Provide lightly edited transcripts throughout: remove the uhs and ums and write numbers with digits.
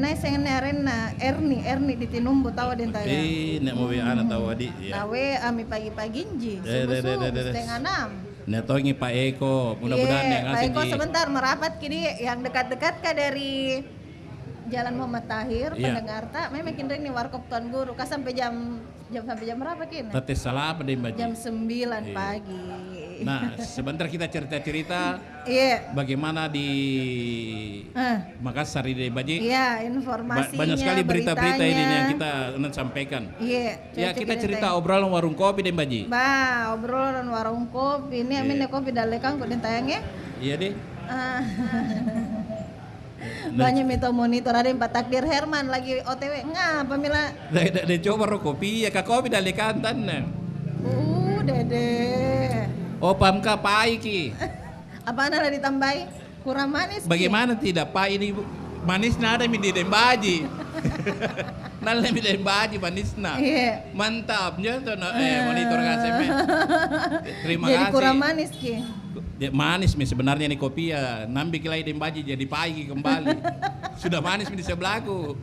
nai sengen arena Erni di Tinumbu tahu den tahu. Nek mau anak tahu adik ya. Tahu ami pagi-pagi inji. Subuh setengah 6. Nek tahu ini Pak Eko, mudah-mudahan yang Pak ngasih Eko sebentar merapat kini yang dekat-dekat kah dari Jalan Muhammad Tahir, pendengar tak, memang kini ini warkop Tuan Guru, kah sampai jam berapa kini? Tati salah apa deh Mbak? Jam 9 pagi. Nah, sebentar kita cerita-cerita bagaimana di Makassar ini Baji. Iya, informasinya. Banyak sekali berita-berita ini yang kita sampaikan. Iya. Ya, kita cerita obrolan warung kopi deh Baji. Obrolan warung kopi. Ini aminnya kopi dalekang kok ditayangnya. Iya deh. Banyak mito monitor ada yang Pak Takdir Herman lagi OTW. Ngapa Mila? Dia coba kopi ya kak kopi dalekan tan. Dede. Oh pamka pai ki. Apaan ada ditambahi? Kurang manis. Bagaimana tidak pai ini manis nada mi di dembaji. Nalnya mi dembaji manis na. Iya. Mantap tuh monitor kasih. Terima kasih. Jadi kurang manis ki. Manis mi sebenarnya nih kopi ya. Nambi kilai dembaji jadi pai kembali. Sudah manis mi di sebelahku.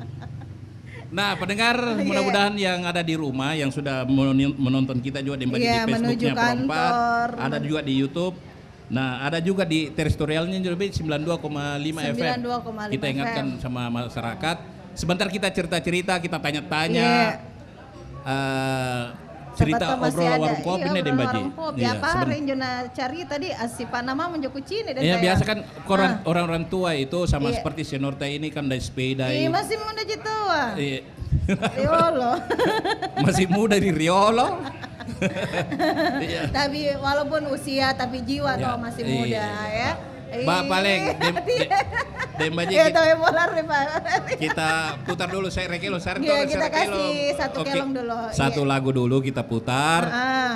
Nah pendengar mudah-mudahan yang ada di rumah yang sudah menonton kita juga di Facebooknya Perompat, ada juga di YouTube. Nah ada juga di teritorialnya juga 92,5 FM. Kita ingatkan sama masyarakat. Sebentar kita cerita-cerita, kita tanya-tanya. Cerita obrolan warung kopi nih deh Mbak Ji. Apa hari Jona cari tadi asipa nama menjoko cini dan ya biasa kan orang-orang tua itu sama seperti Senorta ini kan dari sepeda. Iya masih muda tua. Riolo. Masih muda di Riolo. Tapi walaupun usia tapi jiwa toh masih muda ya. Paling Dembaji kita putar dulu saya rekelo kita kasih satu kelong dulu. Satu lagu dulu kita putar.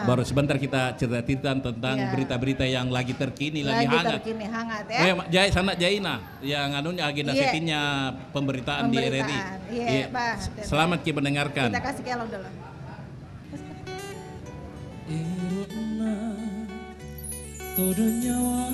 Baru sebentar kita cerita tentang berita-berita yang lagi terkini lagi hangat ya. Sana Jaina yang anunya agenda settingnya pemberitaan di RRI. Selamat kita mendengarkan. Kita kasih kelong dulu. Todo nyawa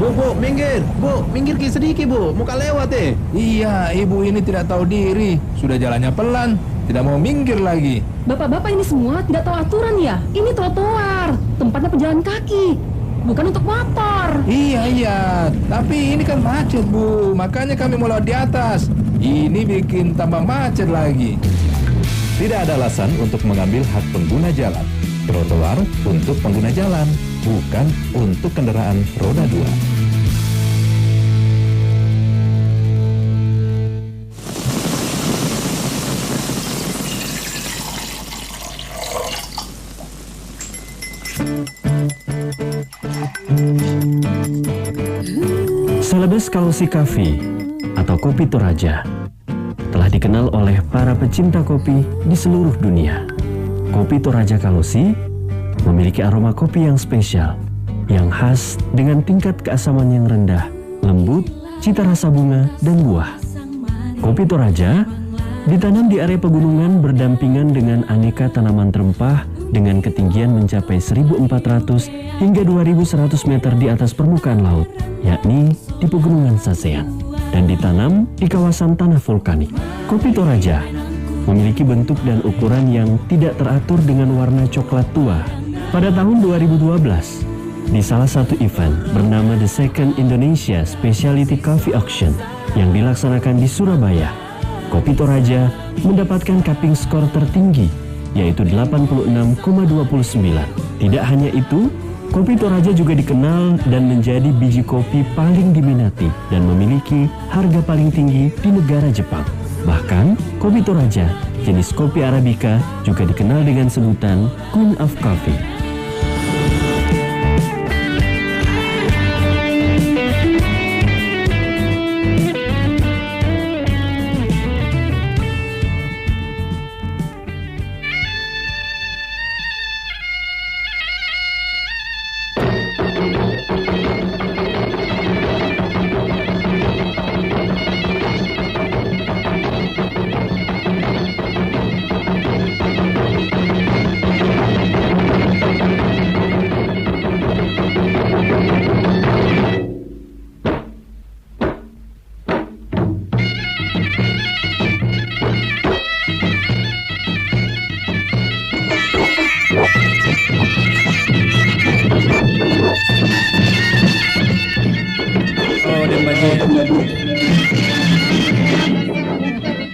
Bu, minggir. Bu, minggir sedikit, Bu. Muka lewat deh. Iya, ibu ini tidak tahu diri. Sudah jalannya pelan, tidak mau minggir lagi. Bapak-bapak ini semua tidak tahu aturan ya? Ini trotoar, tempatnya pejalan kaki, bukan untuk motor. Iya, tapi ini kan macet, Bu. Makanya kami mau lewat di atas. Ini bikin tambah macet lagi. Tidak ada alasan untuk mengambil hak pengguna jalan. Trotoar untuk pengguna jalan, bukan untuk kendaraan roda 2. Celebes Kausi Cafe atau Kopi Toraja telah dikenal oleh para pecinta kopi di seluruh dunia. Kopi Toraja Kalosi memiliki aroma kopi yang spesial, yang khas dengan tingkat keasaman yang rendah, lembut, cita rasa bunga, dan buah. Kopi Toraja ditanam di area pegunungan berdampingan dengan aneka tanaman rempah dengan ketinggian mencapai 1.400 hingga 2.100 meter di atas permukaan laut, yakni di Pegunungan Sasean, dan ditanam di kawasan tanah vulkanik. Kopi Toraja memiliki bentuk dan ukuran yang tidak teratur dengan warna coklat tua. Pada tahun 2012, di salah satu event bernama The Second Indonesia Specialty Coffee Auction yang dilaksanakan di Surabaya, Kopi Toraja mendapatkan cupping skor tertinggi, yaitu 86,29. Tidak hanya itu, Kopi Toraja juga dikenal dan menjadi biji kopi paling diminati dan memiliki harga paling tinggi di negara Jepang. Bahkan, Kopi Toraja, jenis kopi Arabica, juga dikenal dengan sebutan Queen of Coffee.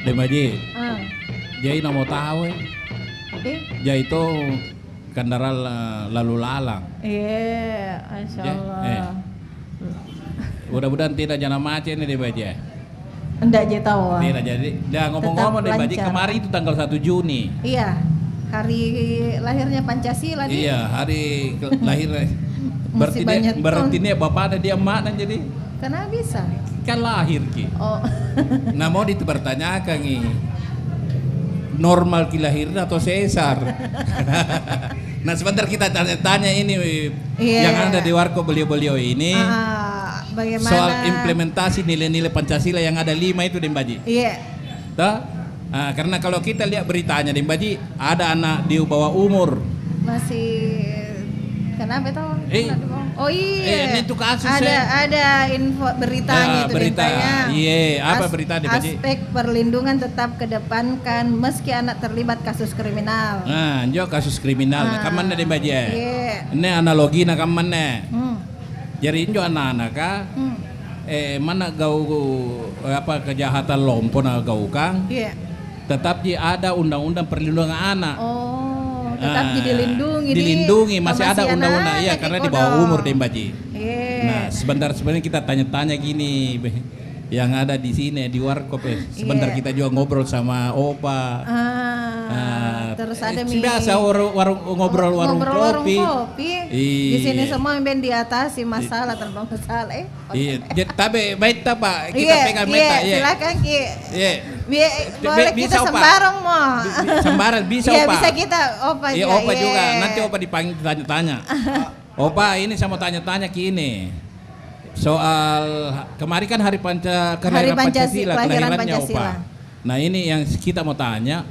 Demaji, Ah. jadi nak mau tahu jadi itu kendaraan lalu lalang. Iya, Masya Allah. Mudah-mudahan tidak jangan macet nih Demaji. Enggak je tahu. Tidak jadi. Dah ngomong-ngomong Tetap Demaji, lancar. kemarin itu tanggal 1 Juni. Iya, hari lahirnya Pancasila nih. Iya, hari lahir. banyak berarti nih bapak ada dia emak jadi Karena bisa. kan lahir ki. Oh. Nah mau dipertanyakan nih, normal ki lahirnya atau sesar? Nah sebentar kita tanya ini Iya. yang ada di warkop beliau-beliau ini Bagaimana? soal implementasi nilai-nilai Pancasila yang ada 5 itu Dembaji. Iya. Toh? Karena kalau kita lihat beritanya Dembaji, ada anak di bawah umur. Masih kenapa tahu? Oh iya. Ini tuh kasus ada info beritanya itu berita. beritanya. Iya, apa berita Dembaji? Aspek perlindungan tetap kedepankan meski anak terlibat kasus kriminal. Nah, jo kasus kriminal. Kaman na Dembaji. Iya. Ini analogi na kaman na. Hmm. Jadi jo anak-anak mana gau apa kejahatan lompo na gau kang. Iya. Tetap ada undang-undang perlindungan anak. Oh, tetap dilindungi. Dilindungi, masih ada masih undang-undang. anak-anak Iya, di karena di kodok. bawah umur Dembaji. Iya. Nah, sebenarnya kita tanya-tanya gini yang ada di sini di warkop sebentar Iya. kita juga ngobrol sama Opa. Terus ada biasa warung ngobrol warung kopi. Iya. Di sini semua yang diatasi masalah tanpa masalah. Iya, tapi baik tak Pak, kita Iya, pegang iya, meta ya. silakan Ki. Iya. Boleh Bisa, kita Opa. sembarang mau. Sembarang bisa Iya, Opa. bisa kita Opa Iya, juga. Opa iya. juga. Nanti Opa dipanggil tanya-tanya. Opa, ini saya mau tanya-tanya gini. Soal kemarin kan hari kelahiran Pancasila, kelahiran kelahirannya Pancasila. Opa. Nah, ini yang kita mau tanya.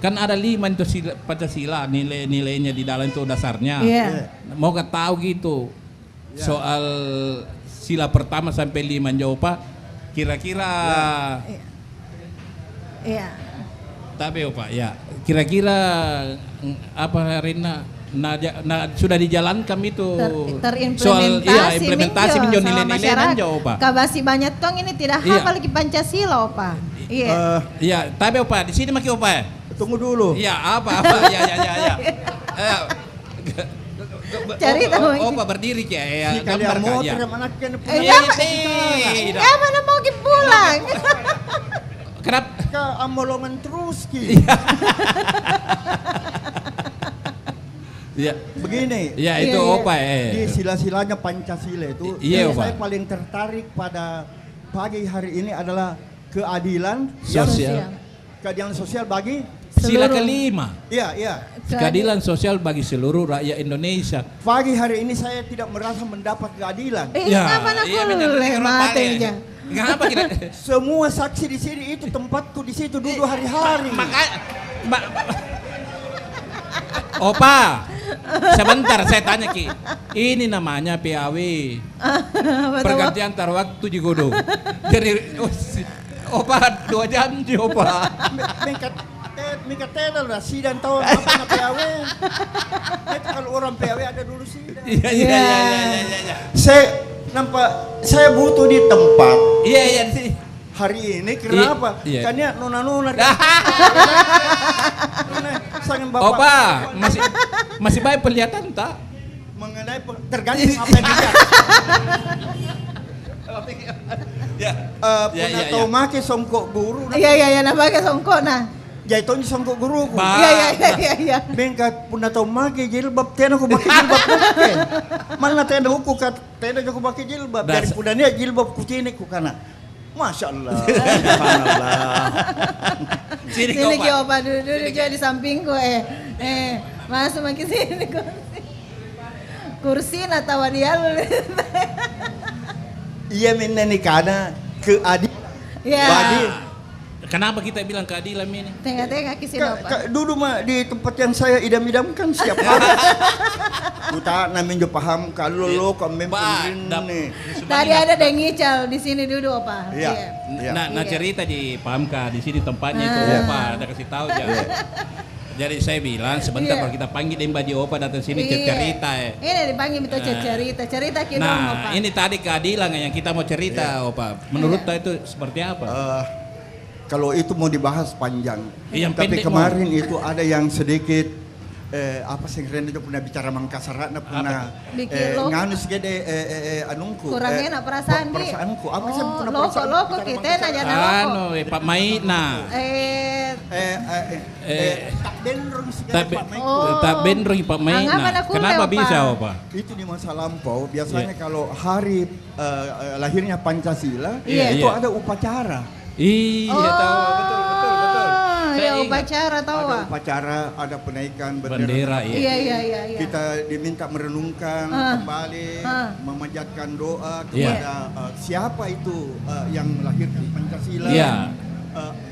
Kan ada 5 itu Pancasila, nilai-nilainya di dalam itu dasarnya. Iya. Mau tahu gitu soal sila pertama sampai 5 Opa, kira-kira Iya. tapi Opa ya, kira-kira apa Rina sudah dijalankan itu terimplementasi implementasi minjo sama nilai-nilai masyarakat. nanjo Opa. Kabasi banyak tong ini tidak Iya. hafal lagi Pancasila Opa. Iya. Iya, tapi Opa di sini maki Opa. Tunggu dulu. Iya, apa? Ya. Cerita, Opa berdiri ya. Si kalian mau terima anaknya mana mau pulang? Kenapa? ke amolongan terus ki. Iya. Begini. Ya itu Iya, iya. Opa Di sila-silanya Pancasila itu, Iya, yang Pak. saya paling tertarik pada pagi hari ini adalah keadilan Sosial. keadilan sosial bagi Sila Seluruh. kelima. iya. Keadilan sosial bagi seluruh rakyat Indonesia. Pagi hari ini saya tidak merasa mendapat keadilan. Apa nak boleh matenya? Kenapa kita? Semua saksi di sini itu tempatku di situ duduk hari-hari. Opa, sebentar saya tanya Ki. Ini namanya PAW. Pergantian antar waktu di Godong. Jadi Opa 2 jam sih Opa. Mingkat tenang lah sidang tahun apa na PAW. Itu kalau orang PAW ada dulu sidang. Iya. Saya butuh di tempat. Iya sih. Hari ini kenapa? Iya. Kan ya nona-nona. Sangat bapak. Opa, masih baik penglihatan tak? Mengenai tergantung apa yang dilihat. Pernah tahu make songkok guru. Iya, namanya songkok nah. Jaitonnya songkok guru. Iya. Bengkat pernah tahu make jilbab, tena aku pakai jilbab make. Mana tena aku kat tena aku pakai jilbab. Dari pudanya jilbab kucini ku kana. Masya Allah. Subhanallah. Sini Ki Opa duduk juga di sampingku masuk makin sini kursi atau dia lu. Iya meneni karena keadilan. Iya. Kenapa kita bilang keadilan ini? Tengah-tengah ke sini Opa. Dulu mah di tempat yang saya idam-idamkan siap hari. Kita namanya paham kalau lo komen nih. Tadi ada dengical di sini duduk Opa. Iya. Nah cerita di Pamka di sini tempatnya itu Opa, ada kasih tahu ya. Jadi saya bilang sebentar kalau kita panggil Mbak Opa datang sini cerita Ini dipanggil kita cerita kita Nah, Opa. ini tadi keadilan yang kita mau cerita Opa. Menurut itu seperti apa? Kalau itu mau dibahas panjang. Tapi kemarin itu ada yang sedikit apa sih Rene juga pernah bicara mangkasaratna pernah nganu segede anungku kurang enak perasaan perasaanku apa sih pernah loko kita aja loko Pak Maina tak benrong segede Pak Maina tak benrong Pak Maina kenapa bisa Opa itu di masa lampau biasanya kalau hari lahirnya Pancasila itu ada upacara. Iya tahu betul. Ya upacara tahu. Ada upacara, ada penaikan bendera. Iya. Kita diminta merenungkan kembali, memanjatkan doa kepada siapa itu yang melahirkan Pancasila. Iya.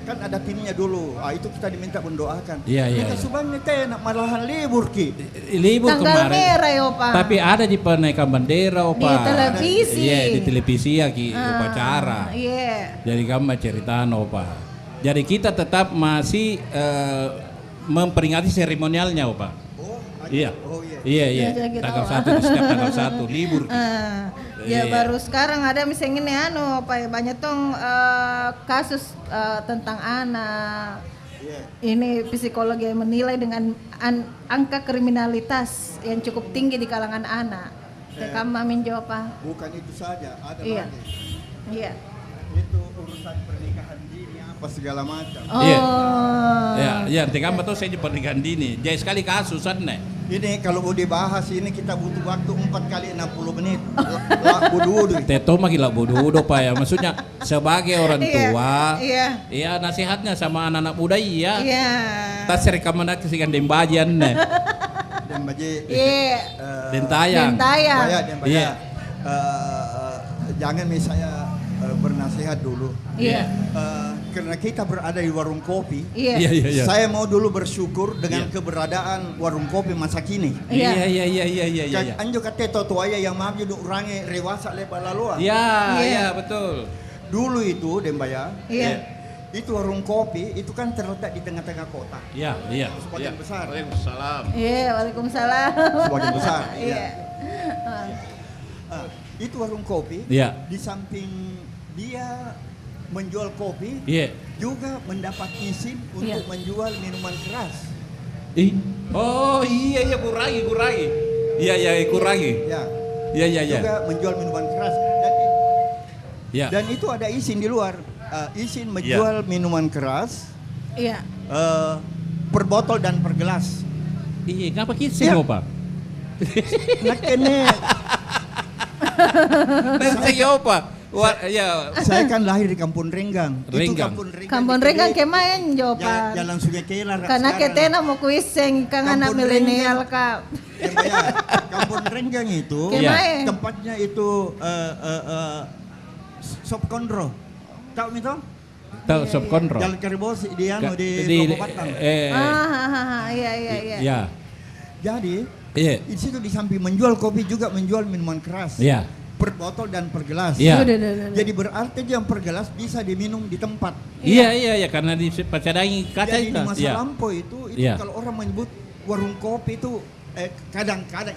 Kan ada timnya dulu. Itu kita diminta mendoakan. Iya. Kita subangnya nak malahan libur ki. Libur tanggal kemarin. merah ya Opa. Tapi ada di penaikan bendera Opa. Di televisi. Iya di televisi ya ki upacara. Iya. Jadi kamu ceritaan Opa. Jadi kita tetap masih memperingati seremonialnya Opa. Iya. Tanggal 1 di setiap tanggal 1 libur. Baru sekarang ada misalnya banyak tong kasus tentang anak. Ini psikologi yang menilai dengan angka kriminalitas yang cukup tinggi di kalangan anak. Kamu amin jawab apa? Bukan itu saja, ada lagi. Iya. Itu urusan pernikahan dini apa segala macam. Iya, kamu tuh saya di pernikahan dini. Jadi sekali kasus nih. Ini kalau mau dibahas ini kita butuh waktu 4 kali 60 menit. Bodoh. Teto mah gila bodoh Pak ya. Maksudnya sebagai orang tua, iya nasihatnya sama anak-anak muda iya. Tas rekomendasikan dembajian nih. Dembaji. Dentayang. Iya. Jangan misalnya bernasihat dulu. karena kita berada di warung kopi. Iya. Iya. Saya mau dulu bersyukur dengan keberadaan warung kopi masa kini. Iya. Kan anjo kate totoaya yang maaf jadi orangnya rewasa lebar laluan. Iya, betul. Dulu itu Dembaya. Iya. Itu warung kopi itu kan terletak di tengah-tengah kota. Iya. Sebagian besar. Waalaikumsalam. Iya, waalaikumsalam. Sebagian besar. Iya. Itu warung kopi. Iya. Di samping dia menjual kopi, juga mendapat izin untuk menjual minuman keras. Oh iya kurangi. Iya kurangi. Iya. Juga menjual minuman keras dan itu ada izin di luar, izin menjual minuman keras. Iya. Per botol dan per gelas. Iya, ngapa kisah Pak? Nak kene. Pak? Saya kan lahir di Kampung Renggang. Itu Kampung Renggang kemain Jopa. Jalan Sungai Kelar. Karena ketena mau kuiseng kang anak milenial Kak. Kampung Renggang itu tempatnya itu Sop Kondro. Tahu itu? Tahu Sop Kondro. Jalan Karibos di Kabupaten. Iya. Jadi di situ di samping menjual kopi juga menjual minuman keras. Iya. Per botol dan per gelas. Iya. Jadi berarti yang per gelas bisa diminum di tempat. Iya, karena di pacadangi kaca itu. Jadi di masa lampau itu kalau orang menyebut warung kopi itu kadang-kadang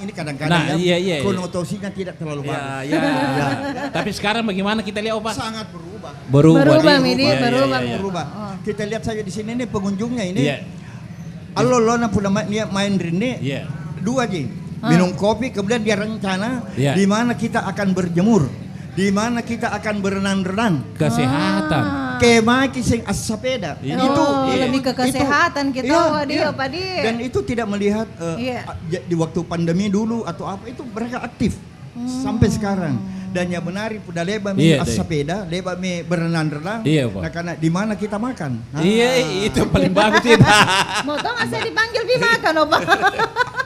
konotasinya tidak terlalu bagus. Iya. Tapi sekarang bagaimana kita lihat Pak? Sangat berubah. Berubah. Kita lihat saja di sini nih pengunjungnya ini. Alolona pun main rini. Dua aja. Minum kopi, kemudian dia rencana di mana kita akan berjemur, di mana kita akan berenang-renang. Kesehatan. Kemah kising sepeda. Lebih ke kesehatan kita Pak dia. Dan itu tidak melihat di waktu pandemi dulu atau apa, itu mereka aktif sampai sekarang. Dan yang benar udah leba sepeda, leba berenang-renang. Nah, karena di mana kita makan. Iya, itu paling bagus itu. Mau tau nggak saya dipanggil makan Pak?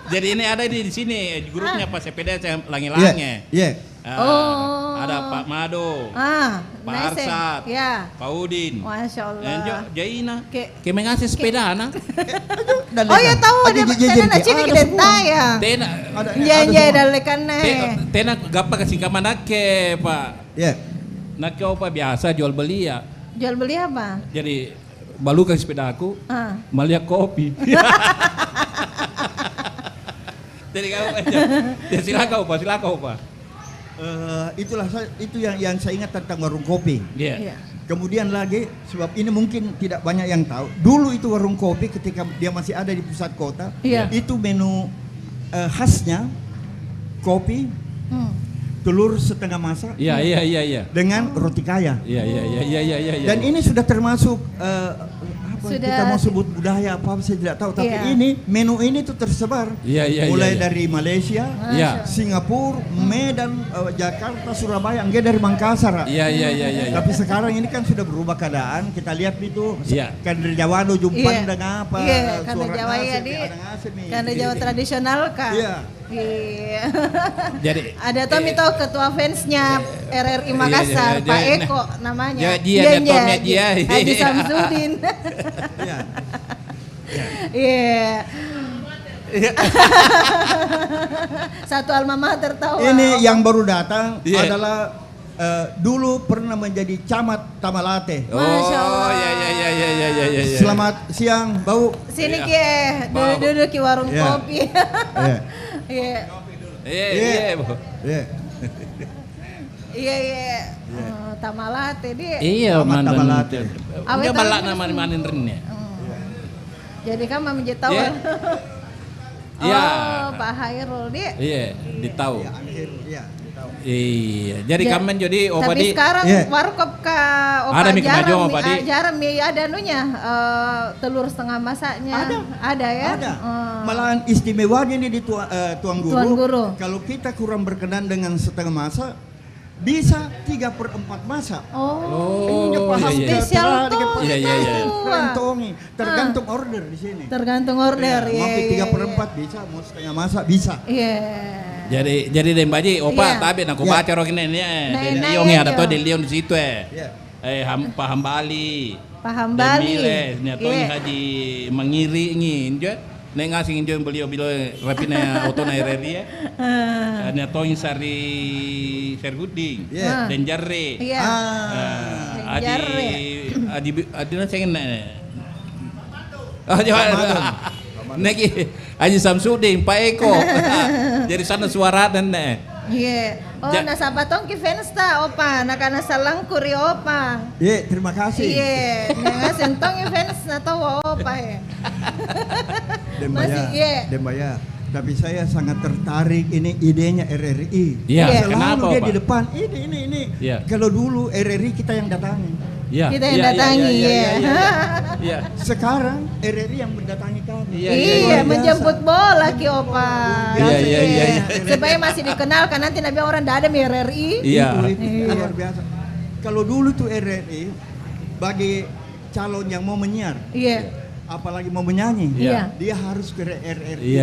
Jadi ini ada di sini grupnya Pak Sepeda yang langi-langi. Ada Pak Mado, Pak Arsat, Pak Udin. Masya Allah. Jaina. Kami ngasih sepeda anak. Oh ya tahu ada tena cini kita tayang. Tena. Iya dalekan Tena gapa kasih kamar nake Pak. Iya. Nake apa biasa jual beli ya. Jual beli apa? Jadi balu kasih sepeda aku. Malia kopi. Jadi silakan Pak. Itu yang saya ingat tentang warung kopi. Iya. Kemudian lagi, sebab ini mungkin tidak banyak yang tahu. Dulu itu warung kopi ketika dia masih ada di pusat kota, itu menu khasnya kopi, telur setengah masak, dengan roti kaya. Iya. Dan ini sudah termasuk kita mau sebut budaya apa saya tidak tahu, tapi ini menu ini tuh tersebar mulai dari Malaysia, Singapura, Medan, Jakarta, Surabaya, enggak dari Makassar. Iya. Tapi sekarang ini kan sudah berubah keadaan. Kita lihat itu kan dari Jawa jumpan dengan apa? Iya, kan Jawa kan Jawa tradisional kan. Iya. Jadi ada Tommy tahu ketua fansnya RRI Makassar, Pak Eko namanya. Haji Samsudin. Iya. Satu alma mater tahu. Ini yang baru datang adalah dulu pernah menjadi camat Tamalate. Masya Allah. Iya. Selamat siang, Bau. Sini duduk di warung kopi. Iya. Tamalate dia. Iya, Tamalate. Enggak balak manin rene. Jadi kan menjadi tahu. Iya. Pak Hairul dia. Iya, ditahu. Iya. Iya, jadi kamen jadi tapi sekarang warkop ka ada jarang ada anunya telur setengah masaknya. Ada ya. Ada. Malahan istimewanya ini di Tuan Guru. Kalau kita kurang berkenan dengan setengah masak, bisa 3/4 masak. Spesial tuh. Iya. Tergantung order di sini. Tergantung order ya. Mau 3/4 bisa, mau setengah masak bisa. Iya. Jadi Dembaji opa tapi nak baca rok ini ada tuh di Leon di situ Pak Hambali, Paham Bali. Nya Tony Haji mengiri nginjo. Neng ngasih nginjo beliau rapina otona RRI ya. Nya Tony Sari Serguding. Dan Jarre. Adi na cengen Neki Haji Samsudin, Pak Eko. Dari sana suara dan Oh, nasaba tong ki fans ta opa, nakana salang kuri opa. Terima kasih. Ngasih tong ki fans na to opa Dembaya. Tapi saya sangat tertarik ini idenya RRI. Iya, Selalu kenapa, dia Pak? di depan. Ini. Kalau dulu RRI kita yang datangi. Kita yang datangi. Sekarang RRI yang mendatangi kami. Menjemput bola ki opa. Supaya masih dikenal kan nanti nabi orang ada RRI. Itu luar biasa. Kalau dulu tuh RRI bagi calon yang mau menyiar. Apalagi mau menyanyi, dia harus ke RRI.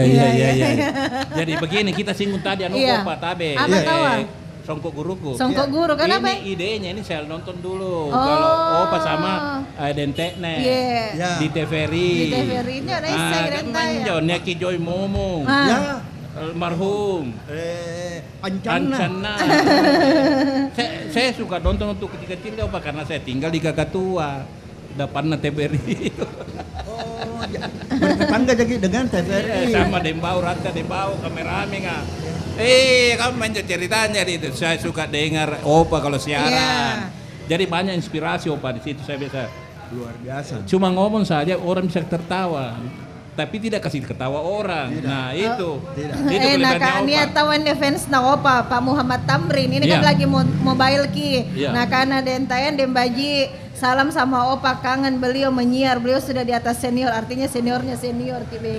Jadi begini kita singgung tadi Pak Tabe. Apa tawa? Songkok guruku. Songkok guru kenapa? Ini idenya ini saya nonton dulu. Kalau Opa sama Dentekne di TVRI. Di TVRI ini ada saya rentaya. Neki Joy Momong. Almarhum. Ancana. Saya suka nonton untuk kecil-kecil Opa karena saya tinggal di Kakatua. Depannya TVRI. Bertetangga jadi dengan TVRI. Sama Dembau, Ranta Dembau, kameramen nggak. Kamu main ceritanya itu. Saya suka dengar Opa kalau siaran. Jadi banyak inspirasi Opa di situ saya biasa. Luar biasa. Cuma ngomong saja orang bisa tertawa. Tapi tidak kasih ketawa orang. Nah itu. Itu niat tawan fans na Opa Pak Muhammad Tamrin. Ini kan lagi mobile ki. Nah karena dentayan Dembaji. Salam sama Opa, kangen beliau menyiar. Beliau sudah di atas senior, artinya seniornya senior Kibe.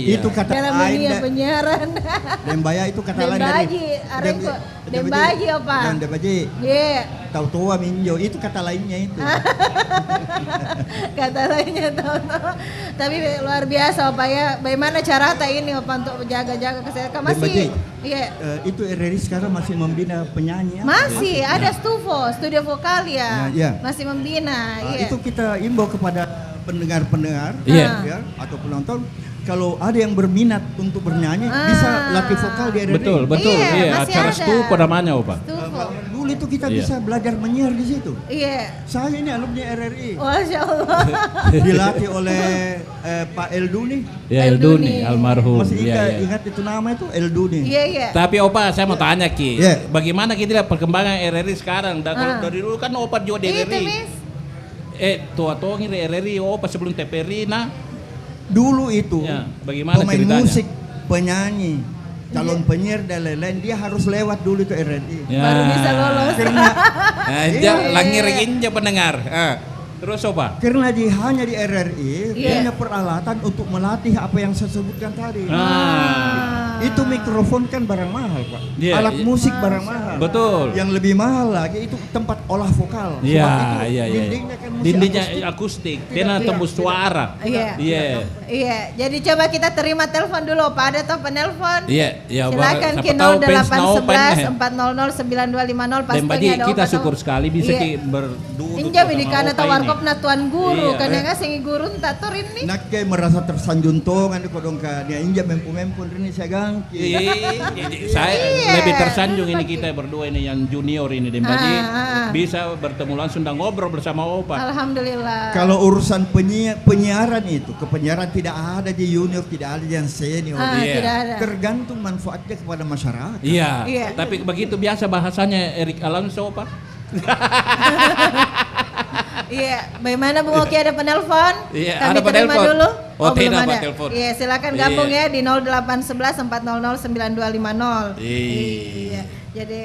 Itu kata dalam dunia penyiaran. Dembaya itu kata lain dari Dembaji Opa. Dembaji. Tahu tua minjo itu kata lainnya itu. Kata lainnya tahu. Tapi luar biasa Opa ya. Bagaimana cara ini Opa untuk jaga-jaga kesehatan? Masih. Itu RRI sekarang masih membina penyanyi. Masih ada studio vokal ya. Masih membina. Itu kita imbau kepada pendengar-pendengar atau penonton. Kalau ada yang berminat untuk bernyanyi bisa latih vokal di RRI. Betul. Acara Stupo namanya Opa. Dulu itu kita bisa belajar menyiar di situ. Saya ini alumni RRI. Masya Allah. Dilatih oleh Pak Elduni. Elduni almarhum. Masih ingat itu nama itu Elduni. Tapi Opa saya mau tanya Ki. Bagaimana kita lihat perkembangan RRI sekarang? Dan dari dulu kan Opa juga di RRI. Tua-tua ngiri RRI Opa sebelum TVRI dulu itu bagaimana pemain ceritanya? Musik, penyanyi, calon penyiar dan lain-lain dia harus lewat dulu ke RRI. Baru bisa lolos. Karena langir pendengar. Terus Opa? Karena hanya di RRI punya peralatan untuk melatih apa yang saya sebutkan tadi. Itu mikrofon kan barang mahal Pak. Alat musik barang mahal. Betul. Yang lebih mahal lagi itu tempat olah vokal. Dindingnya kan dindingnya akustik. Dia tembus suara. Jadi coba kita terima telepon dulu Pak. Ada toh penelpon? Silakan ki 0811 400 9250 pastinya ada Opa. Kita syukur sekali bisa berdua. Injam di kana tawarkopna tuan guru kan yang ngasih guru tatur ini. Nak kayak merasa tersanjung tongan kodong ka dia injam mempu ini saya gang. Saya lebih tersanjung ini kita berdua ini yang junior ini Dembaji bisa bertemu langsung dan ngobrol bersama Opa. Alhamdulillah. Kalau urusan penyiaran itu penyiaran tidak ada di junior, tidak ada yang senior. Tidak ada. Tergantung manfaatnya kepada masyarakat. Tapi begitu biasa bahasanya Erik Alonso Opa. Bagaimana Bung Oki ada penelpon? Kami terima dulu. Belum ada. Silakan gabung ya di 0811 400 9250. Jadi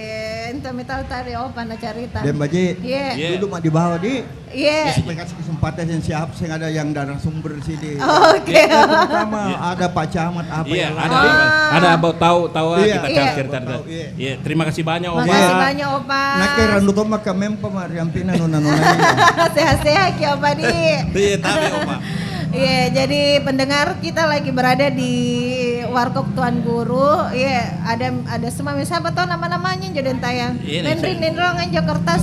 ente metal tadi Opa na cerita. Dembaji. Dulu mah dibawa di. Supaya kasih kesempatan yang siap, saya ada yang darah sumber di sini. Pertama ada Pak Camat apa yang ada tahu kita cerita. Terima kasih banyak Opa. Makasih banyak Opa. Nak randu to maka mempa mariampina nona. Sehat-sehat ya Opa di. Tapi Opa. Jadi pendengar kita lagi berada di Warkop Tuan Guru. Ada semua siapa tahu nama-namanya jadi tayang. Nendrin Nendrongan Jakarta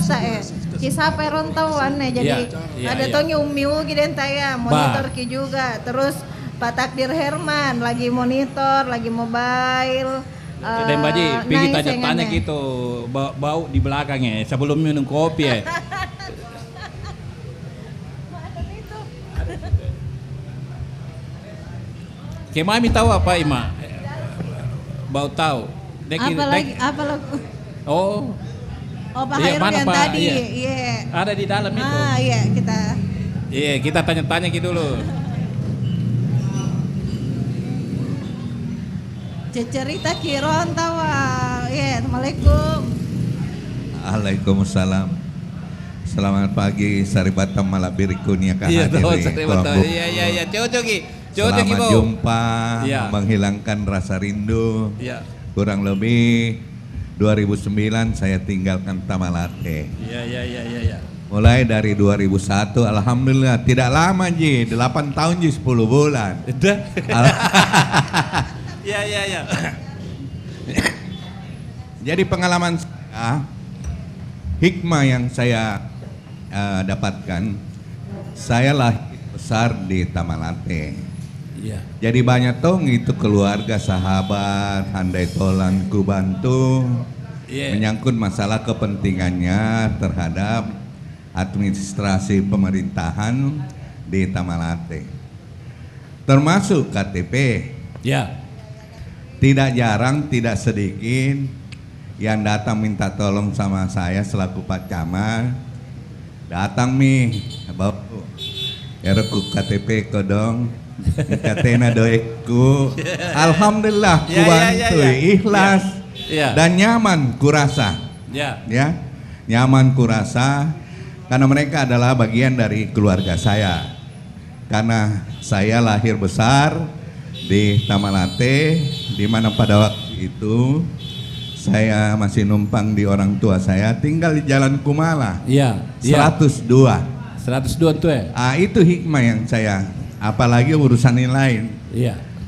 kisah perontauan nih. Jadi ada tong Umiu gitu ya, monitor ki juga. Terus Pak Takdir Herman lagi monitor, lagi mobile. Dan Baji, pergi tanya-tanya gitu, bau di belakangnya sebelum minum kopi ya. Kemami tahu apa Ima? Bau tahu. Apa lagu? Oh. Oh Pak Hairul yang tadi. Iya. Ada di dalam itu. Iya kita. Iya kita tanya-tanya gitu dulu. Cerita Kiron tawa. Iya, Assalamualaikum. Waalaikumsalam. Selamat pagi Saribata Malabirikunia kahadiri. Iya. Cocoki. Selamat jumpa, menghilangkan rasa rindu. Kurang lebih 2009 saya tinggalkan Tamalate. Iya. Mulai dari 2001, alhamdulillah tidak lama Ji, 8 tahun Ji 10 bulan. Iya. Jadi pengalaman saya, hikmah yang saya dapatkan, saya lahir besar di Tamalate. Iya. Jadi banyak tong itu keluarga, sahabat, handai tolan ku bantu menyangkut masalah kepentingannya terhadap administrasi pemerintahan di Tamalate. Termasuk KTP. Ya. Tidak jarang, tidak sedikit yang datang minta tolong sama saya selaku Pak Camat. Datang bawa ereku KTP kodong. Katena doeku, alhamdulillah ku bantu ikhlas dan nyaman kurasa, nyaman kurasa karena mereka adalah bagian dari keluarga saya. Karena saya lahir besar di Tamalate, di mana pada waktu itu saya masih numpang di orang tua saya, tinggal di Jalan Kumala, 102 tuh ya. Itu hikmah yang saya. Apalagi urusan yang lain,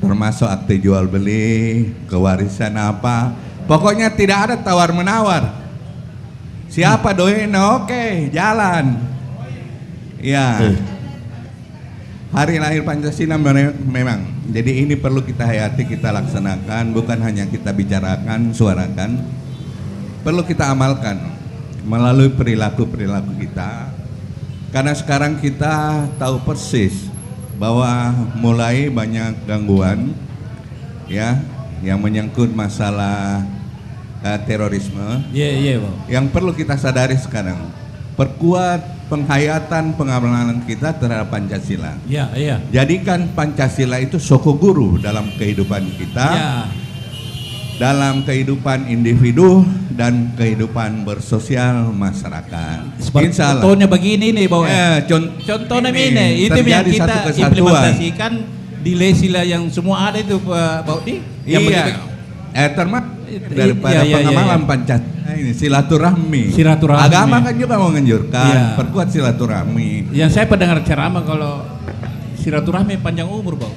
termasuk akte jual beli, kewarisan apa, pokoknya tidak ada tawar menawar. Siapa doain, oke, jalan. Hari lahir Pancasila memang, jadi ini perlu kita hayati, kita laksanakan, bukan hanya kita bicarakan, suarakan, perlu kita amalkan melalui perilaku kita. Karena sekarang kita tahu persis bahwa mulai banyak gangguan yang menyangkut masalah terorisme. Yang perlu kita sadari sekarang, perkuat penghayatan pengamalan kita terhadap Pancasila. Jadikan Pancasila itu soko guru dalam kehidupan kita, dalam kehidupan individu dan kehidupan bersosial masyarakat. Contohnya begini nih bahwa contohnya ini itu yang kita implementasikan di Lesila yang semua ada itu Pak Baudi. Termasuk daripada pengamalan Pancasila ini silaturahmi. Agama kan juga menganjurkan perkuat silaturahmi. Yang saya pendengar ceramah kalau silaturahmi panjang umur Bau.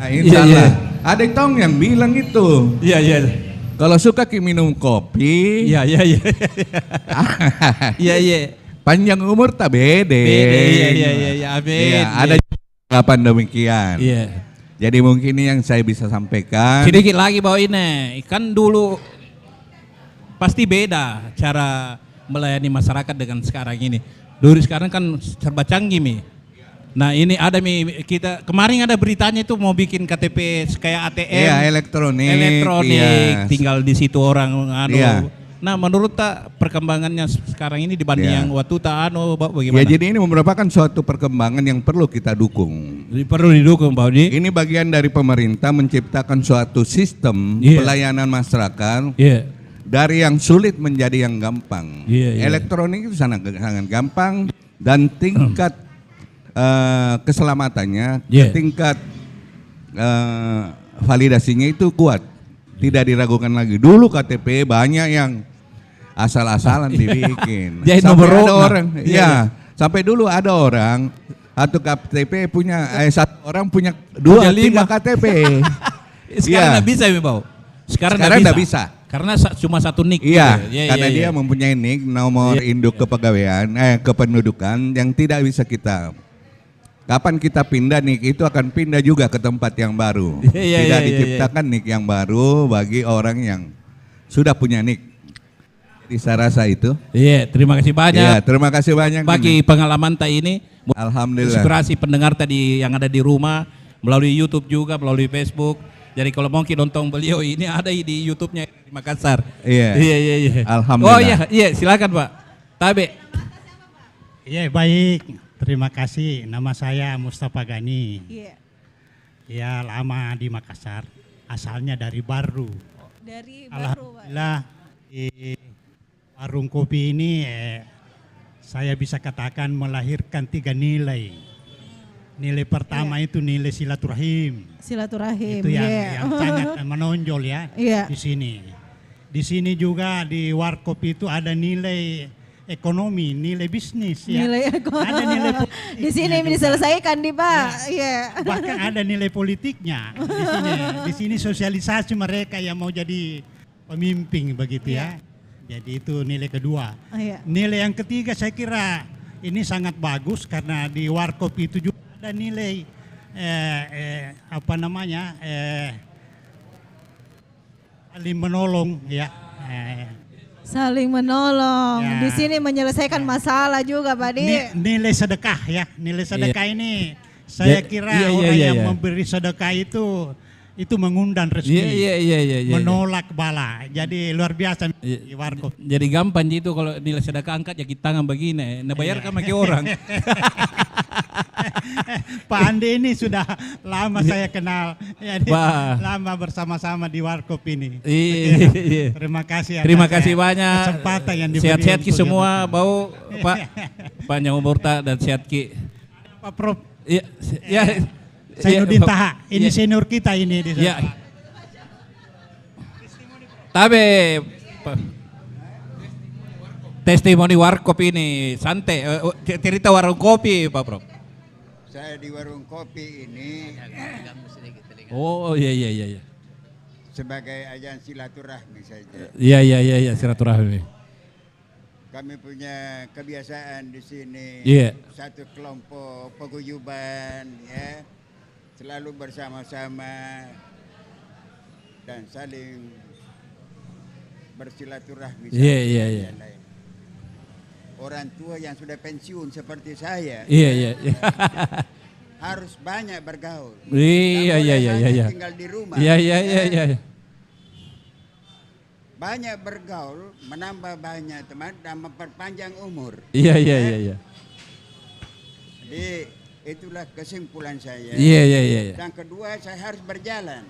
Insyaallah. Ada tong yang bilang itu. Kalau suka minum kopi, panjang umur tak bede. Amin. Ada harapan demikian. Jadi mungkin ini yang saya bisa sampaikan. Sedikit lagi bahwa ini kan dulu pasti beda cara melayani masyarakat dengan sekarang ini. Dulu sekarang kan serba canggih Nah ini ada kita kemarin ada beritanya itu mau bikin KTP kayak ATM. Elektronik. Tinggal di situ orang Nah menurut perkembangannya sekarang ini dibanding yang waktu bagaimana? Jadi ini merupakan suatu perkembangan yang perlu kita dukung. Perlu didukung Pak Udi. Ini bagian dari pemerintah menciptakan suatu sistem pelayanan masyarakat. Dari yang sulit menjadi yang gampang. Elektronik itu sangat gampang dan tingkat keselamatannya, tingkat validasinya itu kuat, tidak diragukan lagi. Dulu KTP banyak yang asal-asalan dibikin. Sampai ada orang, sampai dulu ada orang satu KTP punya, satu orang punya 2-3 KTP. Sekarang nggak bisa Bau. Sekarang nggak bisa. Karena cuma satu nik. Iya, gitu. karena dia mempunyai nik nomor induk kepegawaian, kependudukan yang tidak bisa kita. Kapan kita pindah nik itu akan pindah juga ke tempat yang baru. Tidak diciptakan nik yang baru bagi orang yang sudah punya nik. Jadi saya rasa itu. Iya, terima kasih banyak. Iya, terima kasih banyak bagi pengalaman ini. Alhamdulillah. Inspirasi pendengar tadi yang ada di rumah melalui YouTube juga, melalui Facebook. Jadi kalau mungkin nonton beliau ini ada di YouTube-nya di Makassar. Iya. Iya. Alhamdulillah. Oh iya, silakan Pak. Tabe. Iya, baik. Terima kasih. Nama saya Mustafa Gani. Iya. Ya, lama di Makassar. Asalnya dari Baru. Dari Baru, Pak. Alhamdulillah di warung kopi ini saya bisa katakan melahirkan 3 nilai. Nilai pertama itu nilai silaturahim. Silaturahim. Itu yang sangat menonjol ya di sini. Di sini juga di warkop itu ada nilai ekonomi, nilai bisnis ya. Nilai ekonomi. Ada nilai di sini diselesaikan di Pak. Iya. Bahkan ada nilai politiknya di sini. Di sini sosialisasi mereka yang mau jadi pemimpin begitu ya. Jadi itu nilai kedua. Nilai yang ketiga saya kira ini sangat bagus karena di warkop itu juga ada nilai saling menolong ya. Saling menolong. Ya. Di sini menyelesaikan masalah juga, Pak Di. Nilai sedekah ya. Nilai sedekah ini saya kira orang yang memberi sedekah itu mengundang rezeki, menolak bala. Jadi luar biasa di warkop. Jadi gampang gitu kalau nilai sedekah angkat ya kita tangan begini. Nah bayar kan pakai orang. Pak Andi ini sudah lama saya kenal, jadi lama bersama-sama di warkop ini. Terima kasih. Terima kasih banyak. Kesempatan yang diberi. Sehat-sehat ki semua, bau Pak panjang umur dan sehat ki. Pak Prof. Ya. Zainuddin Taha, ini senior kita ini. Ya. Tabe testimoni warkop ini santai. Cerita warung kopi Pak Prof. Saya di warung kopi ini. Oh iya. Sebagai ajang silaturahmi saja. Iya silaturahmi. Kami punya kebiasaan di sini. Satu kelompok paguyuban ya. Selalu bersama-sama dan saling bersilaturahmi. Iya. Orang tua yang sudah pensiun seperti saya. Iya. Harus banyak bergaul. Iya. Tinggal di rumah. Iya. Banyak bergaul, menambah banyak teman dan memperpanjang umur. Iya. Jadi itulah kesimpulan saya. Iya. Dan kedua saya harus berjalan.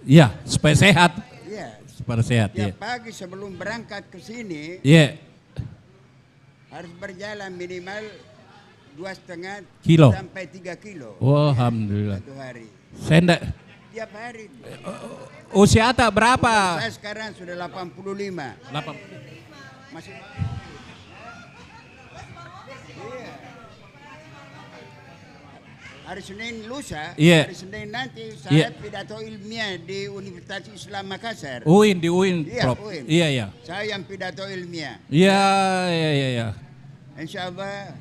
Iya, supaya sehat. Iya. Supaya sehat. Tiap pagi sebelum berangkat ke sini. Iya. Harus berjalan minimal 2,5 kilo sampai 3 kilo. Oh, alhamdulillah. Satu hari. Saya tiap hari. Usia Ata berapa? Saya sekarang sudah 85. Masih. Hari Senin lusa, hari Senin nanti saya pidato ilmiah di Universitas Islam Makassar. UIN, di UIN, Prof. UIN. Iya. Saya yang pidato ilmiah. Iya. Insya Allah,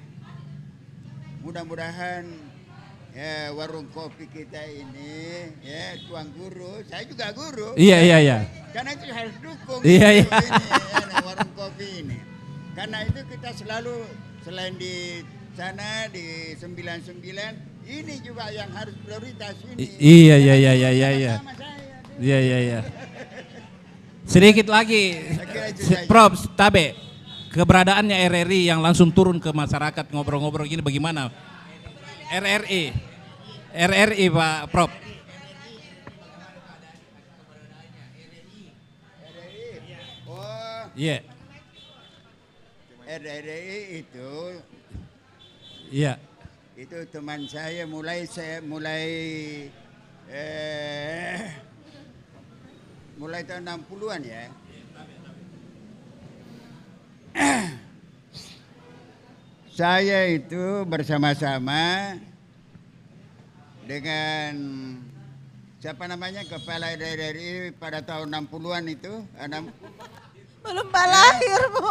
mudah-mudahan ya warung kopi kita ini, ya tuan guru, saya juga guru. Iya. Karena itu harus dukung. Iya. Ini, warung kopi ini. Karena itu kita selalu selain di sana di 99. Ini juga yang harus prioritas ini. Iya. Sedikit lagi, Prof. Tabe, keberadaannya RRI yang langsung turun ke masyarakat ngobrol-ngobrol gini bagaimana? RRI Pak Prof. Oh. Iya. RRI itu. Iya. Itu teman saya mulai tahun 60-an ya. Saya itu bersama-sama dengan siapa namanya kepala RRI pada tahun 60-an itu? Belum lahir, Bu.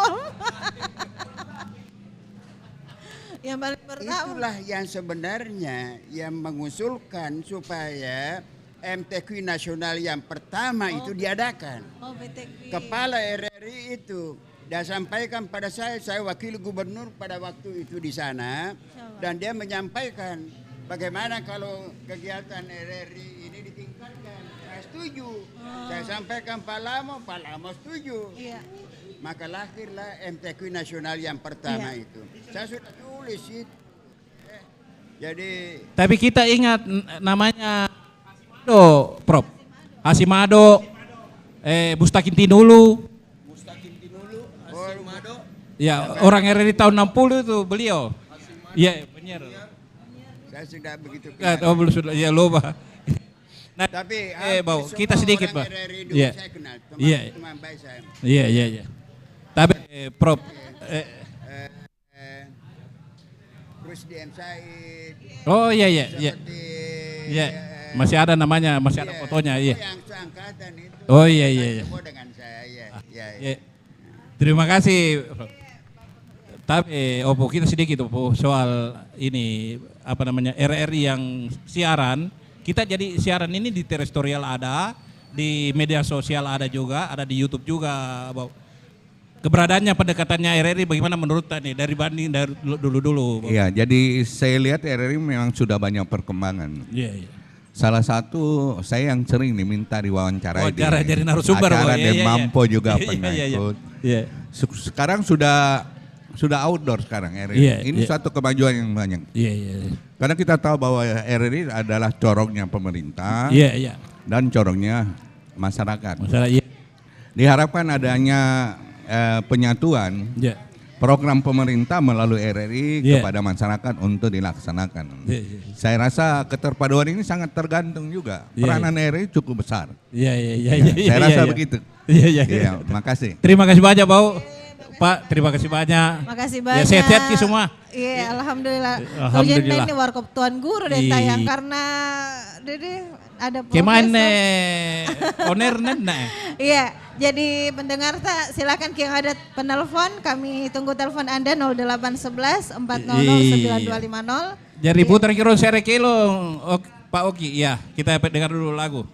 Yang paling pertama. Itulah yang sebenarnya yang mengusulkan supaya MTQ nasional yang pertama itu diadakan. Kepala RRI itu dia sampaikan pada saya wakil gubernur pada waktu itu di sana, dan dia menyampaikan bagaimana kalau kegiatan RRI ini ditingkatkan. Saya setuju. Saya sampaikan Pak Lamo setuju. Iya. Maka lahirlah MTQ nasional yang pertama itu. Saya sudah tulis itu. Jadi. Tapi kita ingat namanya Hasimado, Prof. Hasimado, Bustakin Tinulu. Ya, orang RRI tahun 60 itu beliau. Iya, benar. Saya sudah begitu. Oh, belum sudah. Ya, lupa. Nah, tapi Bau, kita sedikit, Pak. Iya. Saya kenal, teman baik saya. Iya. Tapi Prof Rusdi M. Said. Oh, iya. Iya. Masih ada namanya, masih ada fotonya, iya. Yang seangkatan itu. Oh, iya. Dengan saya, iya. Terima kasih. Tapi kita sedikit soal ini RRI yang siaran. Kita jadi siaran ini di terestrial ada, di media sosial ada juga, ada di YouTube juga. Keberadaannya, pendekatannya RRI bagaimana menurut Anda dari banding dari dulu? Iya, jadi saya lihat RRI memang sudah banyak perkembangan. Iya. Salah satu saya yang sering diminta diwawancarai di jadi narasumber, acara Demampo juga pernah ikut. Iya. Sekarang sudah outdoor sekarang RRI. Ini suatu kemajuan yang banyak. Iya. Karena kita tahu bahwa RRI adalah corongnya pemerintah. Iya. Dan corongnya masyarakat. Iya. Diharapkan adanya penyatuan program pemerintah melalui RRI kepada masyarakat untuk dilaksanakan. Saya rasa keterpaduan ini sangat tergantung juga. Peranan RRI cukup besar. Iya. Saya rasa begitu. Iya. Makasih. Terima kasih banyak, Bau. Pak, terima kasih banyak. Makasih banyak. Ya, sehat-sehat semua. Iya, alhamdulillah. Alhamdulillah. Ini warkop Tuan Guru deh tayang karena Dede ada profesor. Gimana? Oner nena. Iya, jadi pendengar silakan yang ada penelpon, kami tunggu telepon Anda 0811 400 9250. Jadi putar kilo sere kilo Pak Oki. Iya, kita dengar dulu lagu.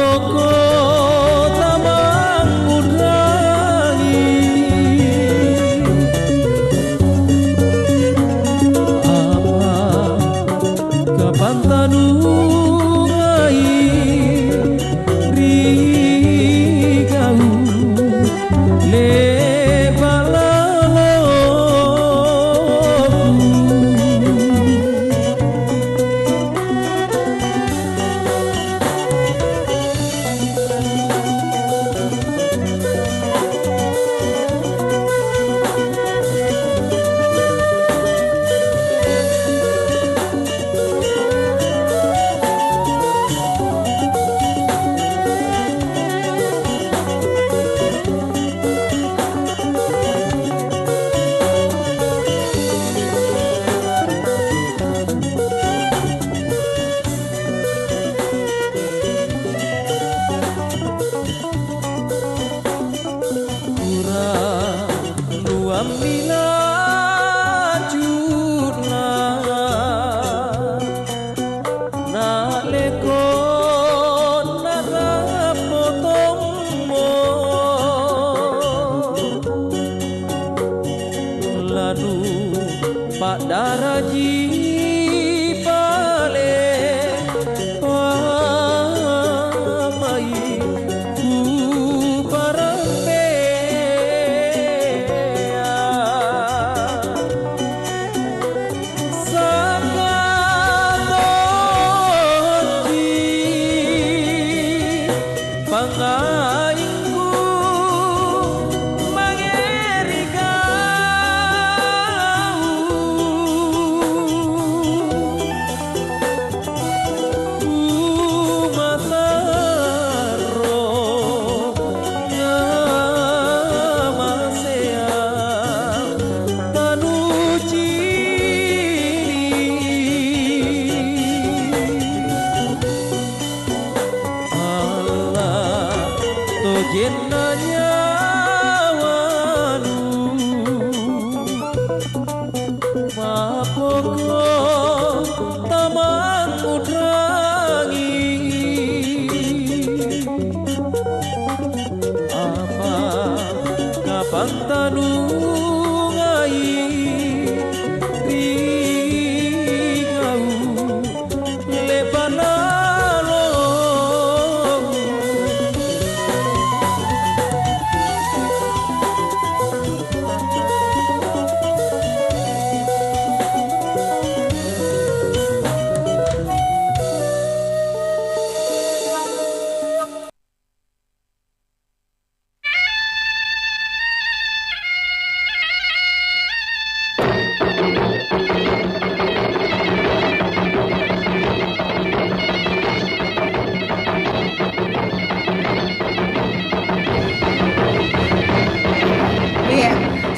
pokok tamang udrangi apa kapan tanungai rigau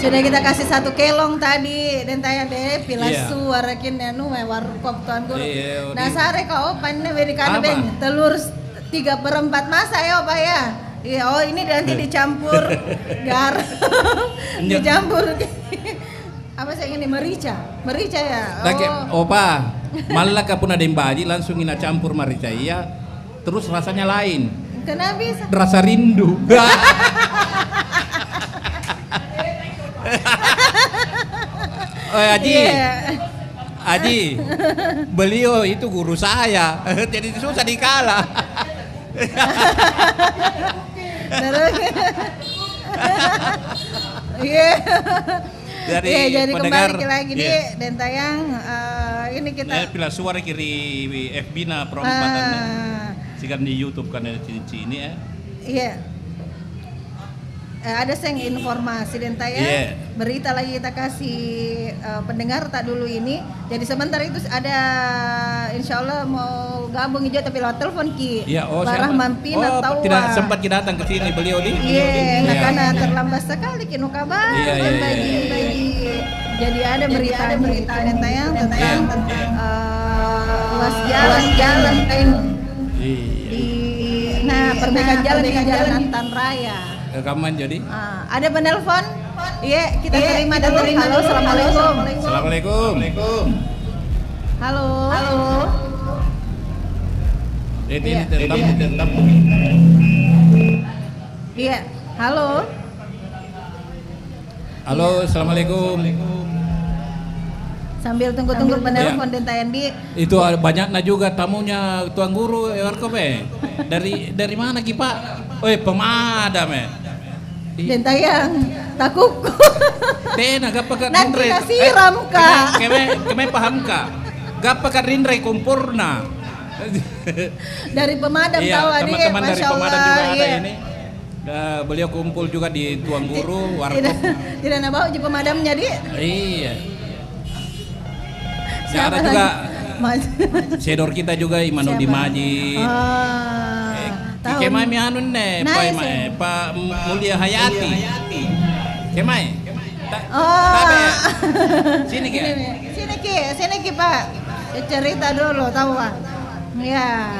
Sudah kita kasih 1 kelong tadi dan tanya deh pilasu warakin anu warkop tuan guru. Nah sare kau panne berikan beng telur 3/4 masa ya Pak ya. Iya, oh ini nanti dicampur garam. Dicampur apa sih ini merica ya. Lagi opa malah kapun ada baji langsung ina campur merica iya terus rasanya lain. Kenapa bisa? Rasa rindu. Oh Aji, beliau itu guru saya, jadi susah dikalah. Jadi kembali lagi di Dentayang ini kita. Pilih suara kiri FB na perempatan, sikan di YouTube kan ada ini ya. Iya. Ada informasi Dentayang, berita lagi kita kasih pendengar tak dulu ini. Jadi sebentar itu ada insya Allah mau gabung hijau tapi lewat telepon Ki. Barah mampin atau tidak sempat kita datang ke sini beliau di. Nah karena terlambat sekali Ki kabar bagi. Jadi ada berita Dentayang tentang ruas jalan Nah perbaikan jalan dengan jalan Antan Raya. Rekaman jadi. Ada penelpon? Iya, kita terima dulu. Halo, assalamualaikum. Assalamualaikum. Halo. Ini tetap. Iya, halo. Halo, assalamualaikum. Sambil tunggu-tunggu penelpon Den Tayandi. Itu banyaknya juga tamunya Tuan Guru Warkop Dari mana Ki Pak? Pemadam Den Tayang, takut. Tena gapa ka Nanti kasiram Kak. Keme paham Kak? Gapa ka rindre kumpurna. Dari pemadam iya, tahu adik, teman-teman dari Masya pemadam Allah, juga ada iya. ini. Beliau kumpul juga di Tuan Guru Warkop. Tidak nabawa di pemadamnya di. Iya. Ada juga sedor kita juga Imanudi Majid. Kemai mihanun ne, Pak Mulia Hayati. Kemai. Sini Ki Pak. Cerita dulu tahu Pak. Ya.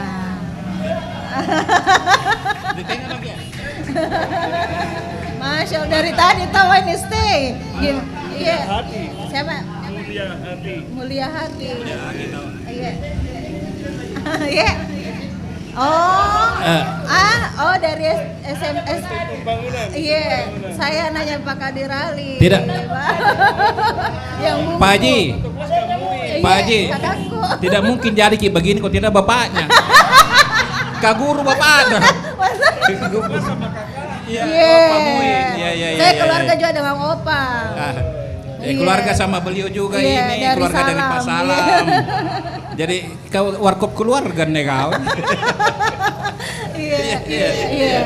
Masya Allah dari tadi tahu ini stay. Iya. Siapa? Mulia Hati. Iya. Iya. Oh dari SMS. Iya, saya nanya Pak Kadir Ali. Tidak. Yang Pak Haji. Pak Haji. Tidak mungkin jadi Ki begini kok tidak bapaknya. Kak Guru bapaknya. Iya. Saya keluarga juga dengan Opa. Keluarga sama beliau juga ini, keluarga dari Pak Salam. Jadi kau Warkop keluarga nih kau. Iya.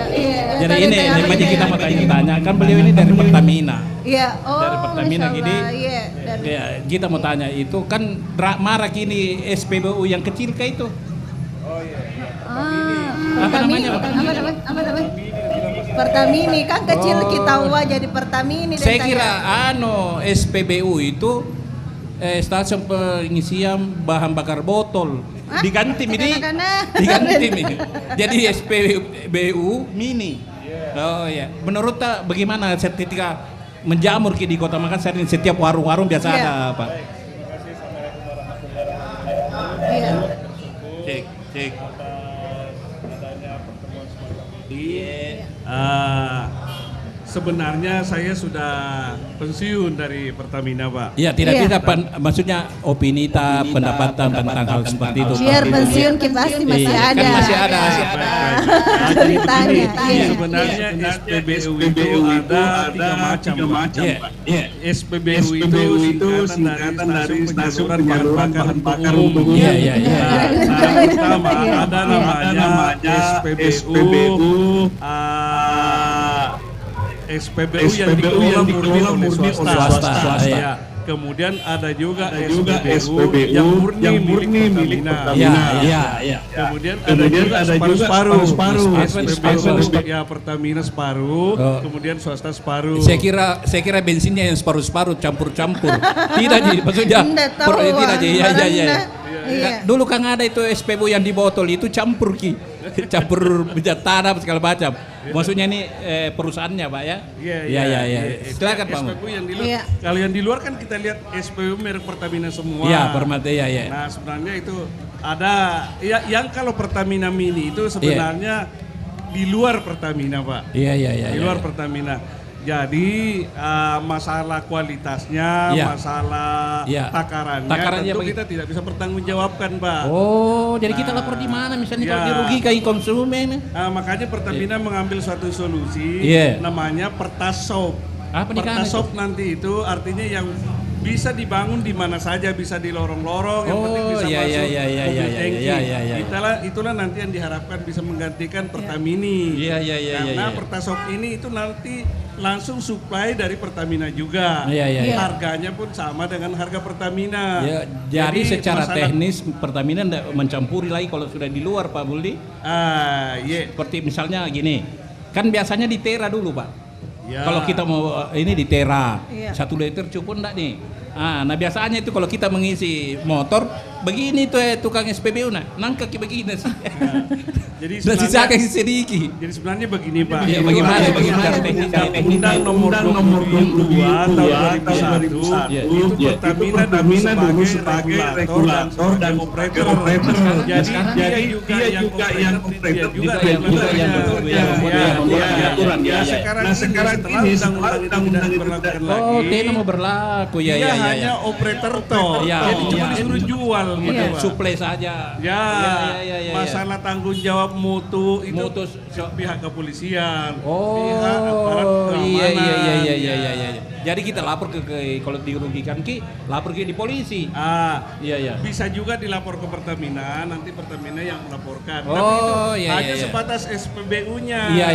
Jadi ini aja kita mau tanya, kan beliau ini dari Pertamina. Iya, dari Pertamina gini. Iya. Kita mau tanya itu kan marak ini SPBU yang kecil kah itu? Oh iya. Apa namanya? Pertamini kan kecil kita jadi Pertamini. Saya kira SPBU itu stasiun pengisian bahan bakar botol. Diganti ini. Jadi SPBU mini. Oh ya. Menurut bagaimana ketika menjamur di Kota Makassar ini setiap warung-warung biasa ada Pak? Iya. Cek. Sebenarnya saya sudah pensiun dari Pertamina, Pak. Iya, tidak maksudnya opini pendapatan tentang hal seperti itu. Biar pensiun pasti masih ada. Kan masih ada. Ceritanya. Sebenarnya SPBU itu ada tiga macam. SPBU itu singkatan dari stasiun penyaluran bahan bakar umum. Iya. Pertama ada namanya SPBU yang dikelola murni oleh swasta. Ya. Kemudian ada juga SPBU yang murni milik Pertamina. Iya. Kemudian ada juga separuh. SPBU ya Pertamina separuh, kemudian swasta separuh. Saya kira bensinnya yang separuh campur-campur. Tidak jadi maksudnya. Tidak jadi. Iya. Dulu kan ada itu SPBU yang di botol itu campur campur minyak tanah segala macam. Maksudnya ini perusahaannya Pak ya? Iya. Silakan Pak. SPBU yang di luar. Kalau yang di luar kan kita lihat SPBU merek Pertamina semua. Iya, Permata ya. Nah, sebenarnya itu ada yang kalau Pertamina Mini itu sebenarnya di luar Pertamina, Pak. Iya. Di luar Pertamina. Jadi masalah kualitasnya, masalah takarannya tentu kita tidak bisa pertanggungjawabkan, Pak. Oh, jadi kita lapor di mana misalnya kalau dirugikan konsumen? Makanya Pertamina mengambil suatu solusi namanya Pertasop. Pertasop nanti itu artinya yang bisa dibangun di mana saja, bisa di lorong-lorong, yang penting bisa masuk mobil tangki. Itulah nanti yang diharapkan bisa menggantikan Pertamini. Karena Pertasop ini itu nanti langsung supply dari Pertamina juga. Harganya pun sama dengan harga Pertamina. Jadi secara teknis Pertamina tidak mencampuri lagi kalau sudah di luar Pak Buldi. Seperti misalnya gini, kan biasanya di tera dulu Pak. Kalau kita mau ini di tera 1 liter cukup enggak nih? Nah biasanya itu kalau kita mengisi motor begini tuh tukang SPBU nangkaki begini sih. Jadi sedikit. Jadi sebenarnya begini Pak. Iya, bagaimana Undang nomor 22 tahun 2001 itu Pertamina dulu sebagai regulator dan operator. Jadi dia juga yang operator juga yang aturan. Sekarang ini undang-undang itu diberlakukan lagi. Oh, dia mau berlaku ya. Dia hanya operator toh. Jadi cuma disuruh jual gitu Pak. Suplai saja. Ya. Masalah tanggung jawab mutu itu pihak kepolisian, pihak aparat keamanan. Iya. Jadi kita lapor ke kalau dirugikan lapor ke di polisi. Iya. Bisa juga dilapor ke Pertamina, nanti Pertamina yang melaporkan. Tapi itu hanya sebatas SPBU-nya. Iya.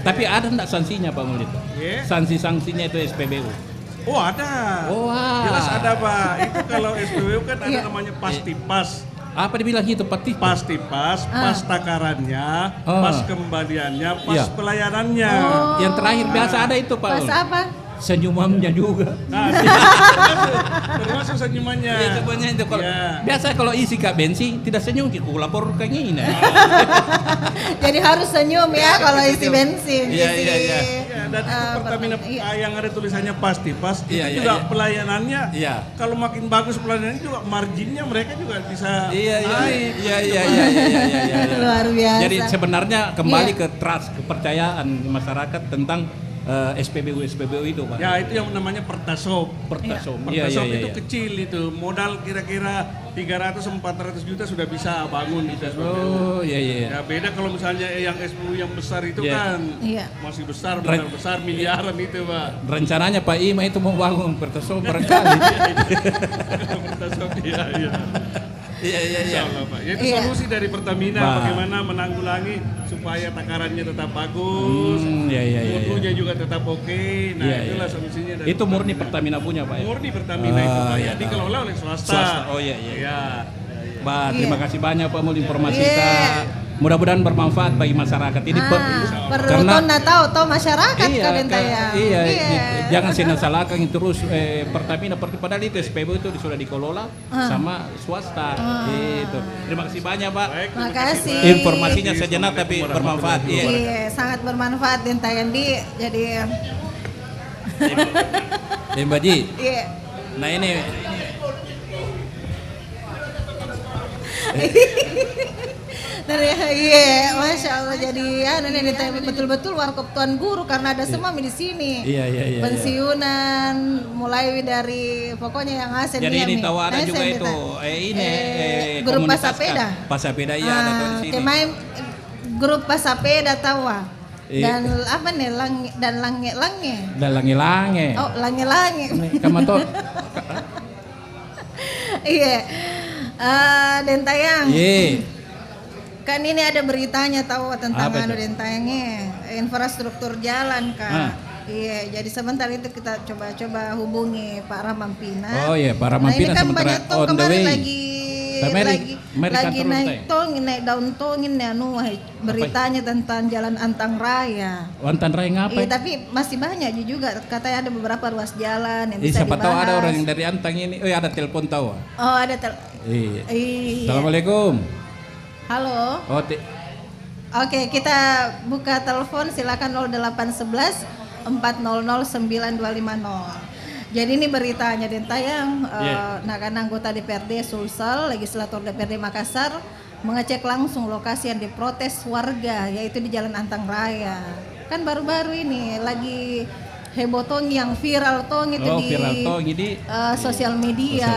Tapi ada enggak sanksinya Pak Mulit? Sanksinya itu SPBU. Oh ada. Jelas ada Pak. Itu kalau SPBU kan ada namanya pasti-pas. Apa dibilang gitu Pasti-pas, pas takarannya, pas kembaliannya, pas pelayanannya. Yang terakhir biasa ada itu Pak. Pas apa? Senyumannya juga. Termasuk senyumannya. Iya, sebenarnya itu kalau biasa kalau isi Kak bensin tidak senyum, aku laporkan ini. Jadi harus senyum ya kalau isi bensin. Iya. Dan itu Pertamina yang ada tulisannya pasti-pas itu juga pelayanannya. Kalau makin bagus pelayanannya juga marginnya mereka juga bisa naik. Iya. Luar biasa. Jadi sebenarnya kembali ke trust, kepercayaan masyarakat tentang SPBU itu Pak. Ya itu yang namanya Pertasop. Pertasop itu kecil itu, modal kira-kira 300-400 juta sudah bisa bangun itu. Iya. Ya beda kalau misalnya yang SPBU yang besar itu kan masih besar, modal besar miliaran itu Pak. Rencananya Pak Ima itu mau bangun Pertasop barangkali. Pertasop iya. Iya. Pak. Itu solusi dari Pertamina bagaimana menanggulangi supaya takarannya tetap bagus, mutunya juga tetap oke. Nah itulah solusinya. Itu murni Pertamina punya Pak ya? Murni Pertamina itu Pak ya, dikelola oleh swasta. Oh iya. Pak, terima kasih banyak Pak Mul informasi kita. Mudah-mudahan bermanfaat bagi masyarakat ini. Karena tahu masyarakat Iya. Jangan salahkan terus Pertamina padahal itu SPBU itu sudah dikelola sama swasta. Gitu. Terima kasih banyak Pak. Terima kasih. Informasinya sejenak tapi bermanfaat. Iya, sangat bermanfaat Dentayandi. Jadi Mbak Ji. Iya. Nah ini Iya, Masya Allah jadi ini betul-betul warkop Tuan Guru karena ada semua di sini. Iya. Pensiunan mulai dari pokoknya yang asen. Jadi ini tahu ada juga itu grup Pasapeda. Pasapeda iya ada tuh di sini. Kemain grup Pasapeda tahu. Dan apa nih lange. Oh, lange. Kamu tuh. Iya. Dentayang. Iya. Kan ini ada beritanya tahu tentang Dentayangnya infrastruktur jalan Kak. Iya, jadi sebentar itu kita coba hubungi Pak Ramampina. Oh iya, Pak Ramampina kan banyak tol kemarin lagi naik daun tongin ya beritanya tentang Jalan Antang Raya. Antang Raya ngapa? Iya, tapi masih banyak juga katanya ada beberapa ruas jalan yang bisa siapa dibahas. tahu ada orang yang dari Antang ini. Oh, ada telepon tahu. Oh, ada Iya. Assalamualaikum. Halo. Oke, kita buka telepon silakan 0811 400 9250. Jadi ini beritanya Dentayang, kan anggota DPRD Sulsel, legislator DPRD Makassar mengecek langsung lokasi yang diprotes warga yaitu di Jalan Antang Raya. Kan baru-baru ini lagi heboh tong yang viral tong itu di sosial media.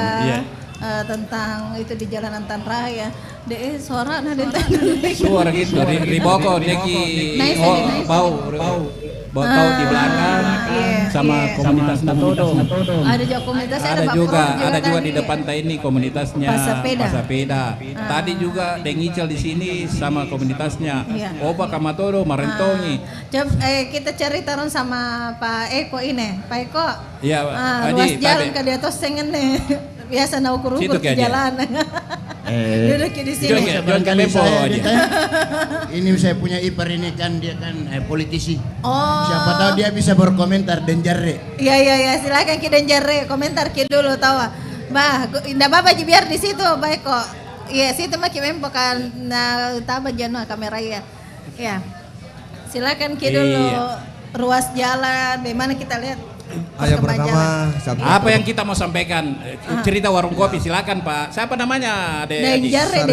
Tentang itu di Jalan Antang Raya. Suara suara gitu dari boko bau di belakang sama komunitas Natodong. Ada juga komunitasnya ada juga di depan ini komunitasnya Pasapeda. Tadi juga Dengicel di sini sama komunitasnya. Oba Kamatodo Marentongi. Kita cari taruh sama Pak Eko ini. Pak Eko. Iya, ruas jalan ke di atas sengen nih. Biasa ukur-ukur di jalan. Duduk di sini. Ini saya punya ipar ini kan dia kan politisi. Oh. Siapa tahu dia bisa berkomentar dan jarre. Iya silakan Ki dan jarre komentar Ki dulu tahu. Indah Bapak biar di situ baik kok. Iya, situ mah memang kan tambah jano kamera ya. Ya. Silakan Ki dulu. Ruas jalan, bagaimana kita lihat? Yang pertama, apa yang kita mau sampaikan? Cerita warung kopi, silakan Pak. Siapa namanya? Denjare.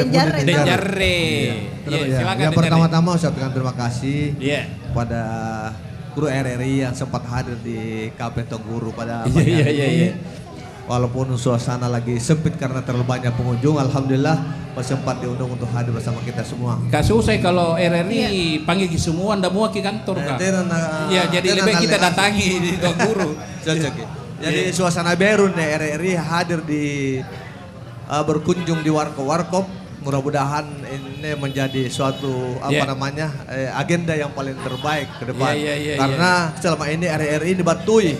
Silakan. Yang pertama-tama saya ucapkan terima kasih pada kru RRI yang sempat hadir di Kafe Tongguru pada pagi hari ini. Walaupun suasana lagi sempit karena terlalu banyak pengunjung, alhamdulillah masih sempat diundang untuk hadir bersama kita semua. Kak susah kalau RRI panggil semua anda mau ke kantor Kak. Ya jadi lebih kita datangi di Tongguru. Jadi suasana baru nih RRI hadir di berkunjung di warkop. Mudah-mudahan ini menjadi suatu agenda yang paling terbaik ke depan. Karena selama ini RRI dibatui.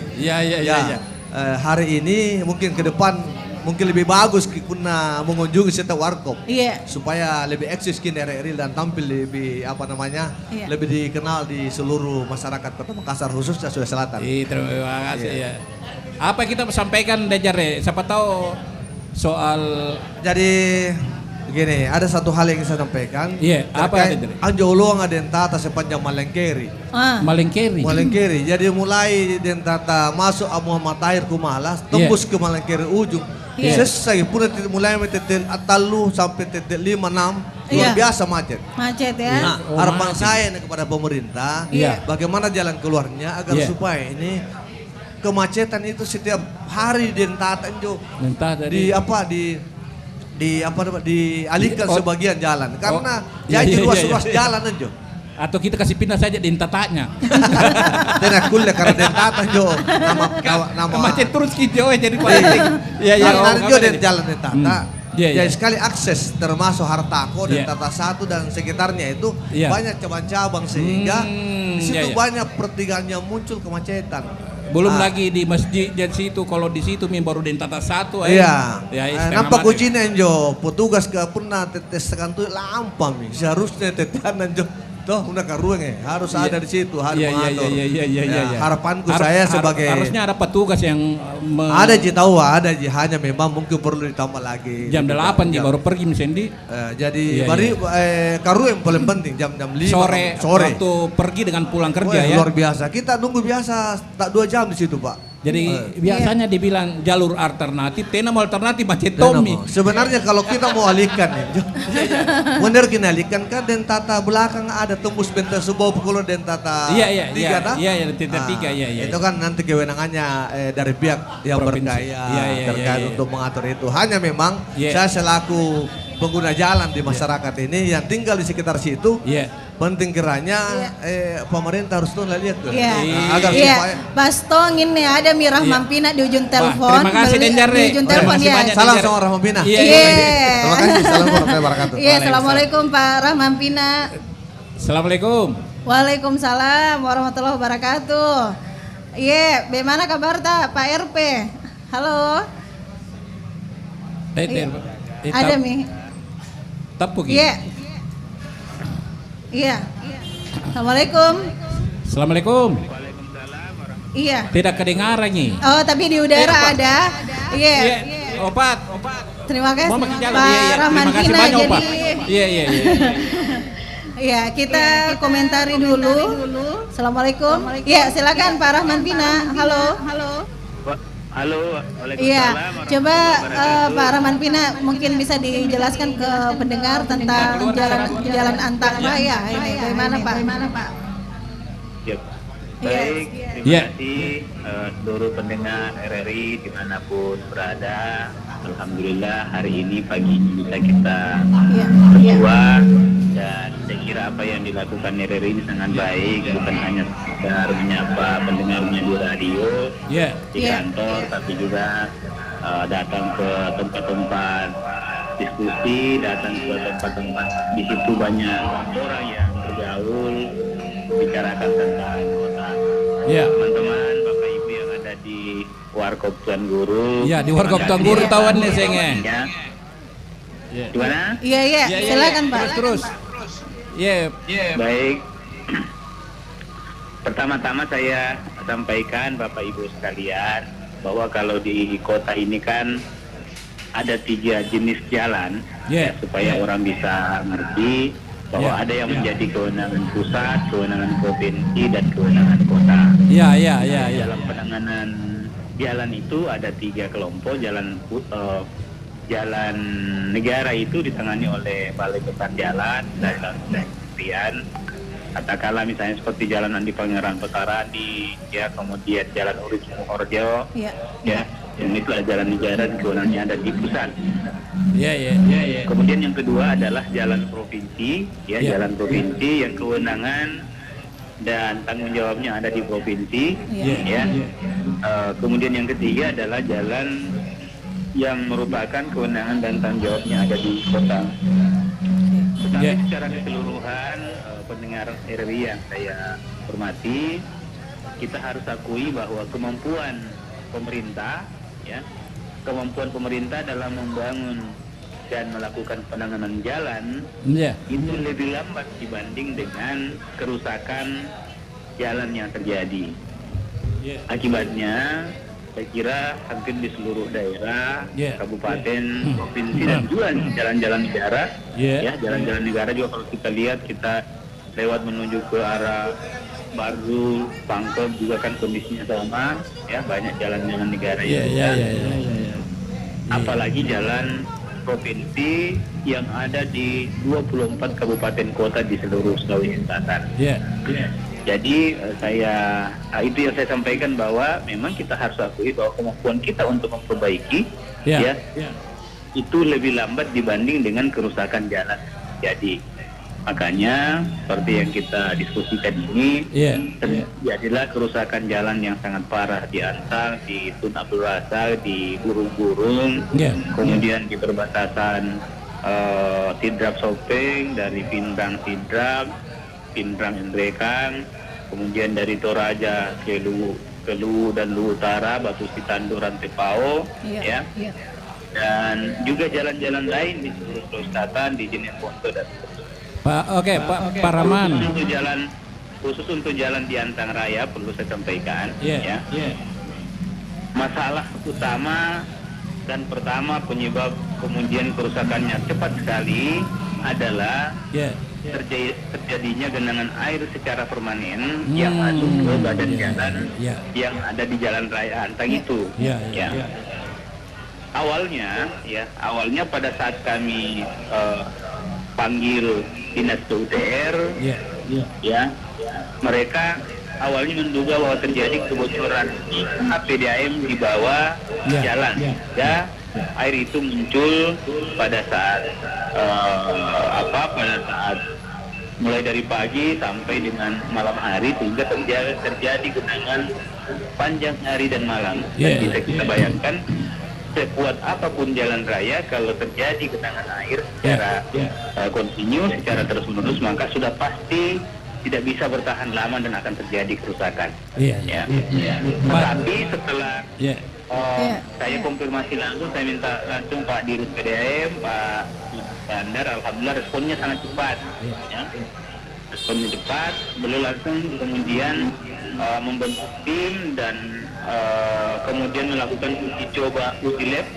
Hari ini mungkin ke depan mungkin lebih bagus kita mengunjungi setiap warkop supaya lebih eksis RRI dan tampil lebih lebih dikenal di seluruh masyarakat Kota Makassar khususnya Sulawesi Selatan. Terima kasih Apa kita sampaikan Denjare? Siapa tahu soal begini, ada satu hal yang saya sampaikan. Apa Anjolo ngadentata sepanjang Malengkeri. Malengkeri. Jadi mulai dentata masuk Muhammad Tahir Kumalas, tembus ke Malengkeri ujung. Selesai pun mulai titik Atalu sampai titik 5-6 luar biasa macet. Macet ya. Nah, harapan saya kepada pemerintah, bagaimana jalan keluarnya agar supaya ini kemacetan itu setiap hari dentata dialihkan sebagian jalan karena jadi ruas-ruas jalan aja. Atau kita kasih pindah saja dentatanya. Tidak kuliah karena dentata jo nama macet terus gitu jadi politik. Karena jo jalan dentata. Jadi sekali akses termasuk Hartako dentata 1 dan sekitarnya itu banyak cabang-cabang sehingga di situ banyak pertigaan yang muncul kemacetan. Belum lagi di masjid di situ, kalau di situ baru dentata 1 nampak kucing jo petugas ke pernah tetes kantu lampam seharusnya tetean jo toh udah karuang harus ada di situ harus mengatur. Harapanku saya sebagai harusnya ada petugas yang ada hanya memang mungkin perlu ditambah lagi. Jam 8 baru pergi Sendi. Jadi karuang yang paling penting jam 5 sore. Waktu pergi dengan pulang kerja luar biasa. Kita nunggu biasa tak 2 jam di situ Pak. Jadi biasanya dibilang jalur alternatif, tenam alternatif macet Tommy. Sebenarnya kalau kita mau alihkan bener kita alihkan kan dentata belakang ada tembus bentar sebuah pukul dentata 3 itu kan nanti kewenangannya dari pihak yang berkaya terkait untuk mengatur itu. Hanya memang saya selaku pengguna jalan di masyarakat ini yang tinggal di sekitar situ penting kiranya pemerintah harus tuh lihat agar supaya Bastong ini ada Mirah Mampina di ujung telepon. Terima kasih Denjare. Di ujung telepon Salam sama Rahmampina. Terima kasih. Salam warahmatullahi wabarakatuh. Assalamualaikum Pak Rahmampina. Assalamualaikum. Waalaikumsalam warahmatullahi wabarakatuh. Bagaimana kabar Pak RP? Halo. Ada Mi. Tepuk Assalamualaikum. Assalamualaikum. Tidak kedengaran nih. Oh, tapi di udara ada. Obat. Terima kasih Pak Rahmampina. Jadi kita komentari dulu. Assalamualaikum. Silakan Pak Rahmampina. Halo. Coba Pak Rahmampina mungkin bisa dijelaskan ke pendengar tentang jalan antar raya ini bagaimana Pak? Baik, terima kasih seluruh pendengar RRI dimanapun berada. Alhamdulillah hari ini pagi bisa kita berdua dan saya kira apa yang dilakukan RRI ini sangat baik, bukan hanya sekedar menyapa pendengarnya di radio, di kantor, tapi juga datang ke tempat-tempat diskusi, datang ke tempat-tempat di situ banyak orang yang bergaul, bicarakan tentang kota. Teman-teman, Bapak Ibu yang ada di Warkop Tuan Guru. Di Warkop Tuan Guru tawan nih senge. Gimana? Silakan Pak. Terus. Baik. Pertama-tama saya sampaikan Bapak Ibu sekalian bahwa kalau di kota ini kan ada 3 jenis jalan ya, supaya orang bisa ngerti bahwa ada yang menjadi kewenangan pusat, kewenangan provinsi, dan kewenangan kota. Dalam penanganan jalan itu ada 3 kelompok. Jalan negara itu ditangani oleh Balai Besar Jalan dari Kementerian. Katakanlah misalnya seperti Jalan Andi Pangerang Petaradi, ya, kemudian Jalan Urip Sumoharjo, ya, yang itu adalah jalan negara, kewenangannya ada di pusat. Kemudian yang kedua adalah jalan provinsi, jalan provinsi yang kewenangan dan tanggung jawabnya ada di provinsi, kemudian yang ketiga adalah jalan yang merupakan kewenangan dan tanggung jawabnya ada di kota. Tetapi secara keseluruhan pendengar RRI yang saya hormati, kita harus akui bahwa kemampuan pemerintah dalam membangun dan melakukan penanganan jalan itu lebih lambat dibanding dengan kerusakan jalan yang terjadi. Akibatnya saya kira hampir di seluruh daerah, kabupaten, provinsi, dan juga jalan-jalan negara, jalan-jalan negara juga kalau kita lihat, kita lewat menuju ke arah Barzu, Pangkep juga kan kondisinya sama, ya, banyak jalan-jalan negara apalagi jalan provinsi yang ada di 24 kabupaten kota di seluruh Sulawesi Selatan. Jadi itu yang saya sampaikan, bahwa memang kita harus akui bahwa kemampuan kita untuk memperbaiki itu lebih lambat dibanding dengan kerusakan jalan. Jadi makanya seperti yang kita diskusikan ini, terjadilah kerusakan jalan yang sangat parah di Antang, di Tun Abdul Razak, di Burung-Burung, kemudian di perbatasan Sidrap Sopeng, dari Pindrang Sidrap, Pindrang Endrekang, kemudian dari Toraja ke Lu dan Lu Utara, Batu Sitandu, Rantepao, dan juga jalan-jalan lain di seluruh Sulawesi Selatan, di Jeneponto dan Pak Rahman. Khusus untuk jalan di Antang Raya perlu saya sampaikan, masalah utama dan pertama penyebab kemudian kerusakannya cepat sekali adalah terjadinya genangan air secara permanen yang masuk ke badan jalan yang ada di Jalan Raya Antang itu. Awalnya pada saat kami panggil dinas PUTR, mereka awalnya menduga bahwa terjadi kebocoran di PDAM di bawah jalan. Air itu muncul pada saat mulai dari pagi sampai dengan malam hari, sehingga terjadi genangan panjang hari dan malam. Dan bisa kita bayangkan, sekuat apapun jalan raya, kalau terjadi genangan air secara kontinu, secara terus-menerus, maka sudah pasti tidak bisa bertahan lama dan akan terjadi kerusakan. Tetapi setelah saya konfirmasi langsung, saya minta langsung Pak Dirut PDAM, Pak Bandar, alhamdulillah responnya sangat cepat. Responnya cepat, beliau langsung kemudian membentuk tim dan kemudian melakukan uji lab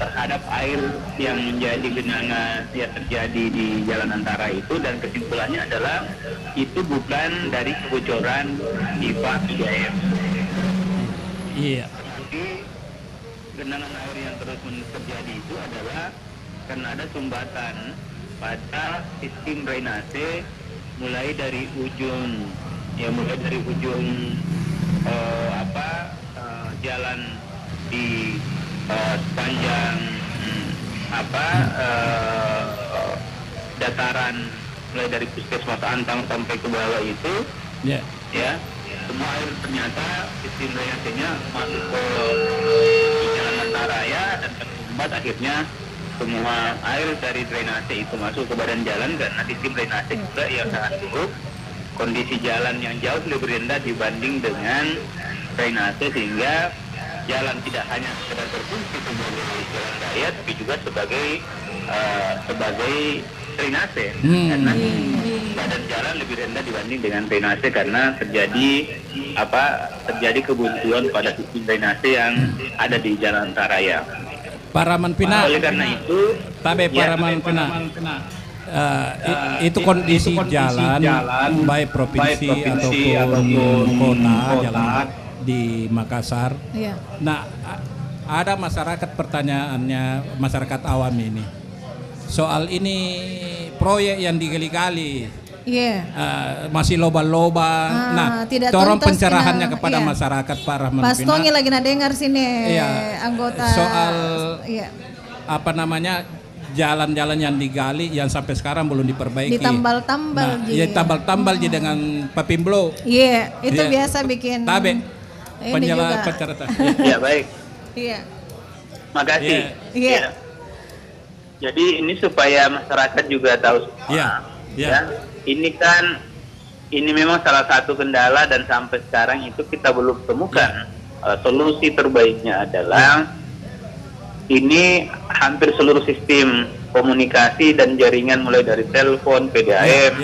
terhadap air yang menjadi genangan yang terjadi di Jalan Antara itu, dan kesimpulannya adalah itu bukan dari kebocoran pipa PDAM. Jadi genangan air yang terus-menerus terjadi itu adalah karena ada sumbatan pada sistem drainase mulai dari ujung jalan di sepanjang dataran mulai dari Puskesmas Antang sampai ke bawah itu, semua air ternyata sistem drainasenya masuk ke Jalan Antara dan tersumbat, akhirnya semua air dari drainase itu masuk ke badan jalan karena sistem drainase juga yang sangat buruk. Kondisi jalan yang jauh lebih rendah dibanding dengan drainase, sehingga jalan tidak hanya sekedar berfungsi sebagai jalan raya, tapi juga sebagai drainase. Karena badan jalan lebih rendah dibanding dengan drainase karena terjadi kebuntuan pada sistem drainase yang ada di Jalan Antaraya. Paraman Pina. Oleh karena itu, Paraman Pina. Itu kondisi jalan baik provinsi ataupun kota jalan di Makassar. Iya. Nah, ada masyarakat pertanyaannya, masyarakat awam ini soal ini proyek yang digali-gali. Iya. Masih loba-loba. Nah, corong pencerahannya kepada masyarakat Paraman Pina. Pastongi lagi dengar sini anggota soal apa namanya jalan-jalan yang digali yang sampai sekarang belum diperbaiki. Ditambal-tambal. Ya tambal-tambal dengan papimblo. Iya, itu biasa bikin. Tabe. Penjelasan. Ya baik. Iya. Makasih. Iya. Jadi ini supaya masyarakat juga tahu semua. Ya. Ini memang salah satu kendala dan sampai sekarang itu kita belum temukan. Solusi terbaiknya adalah ini hampir seluruh sistem komunikasi dan jaringan mulai dari telepon, PDAM,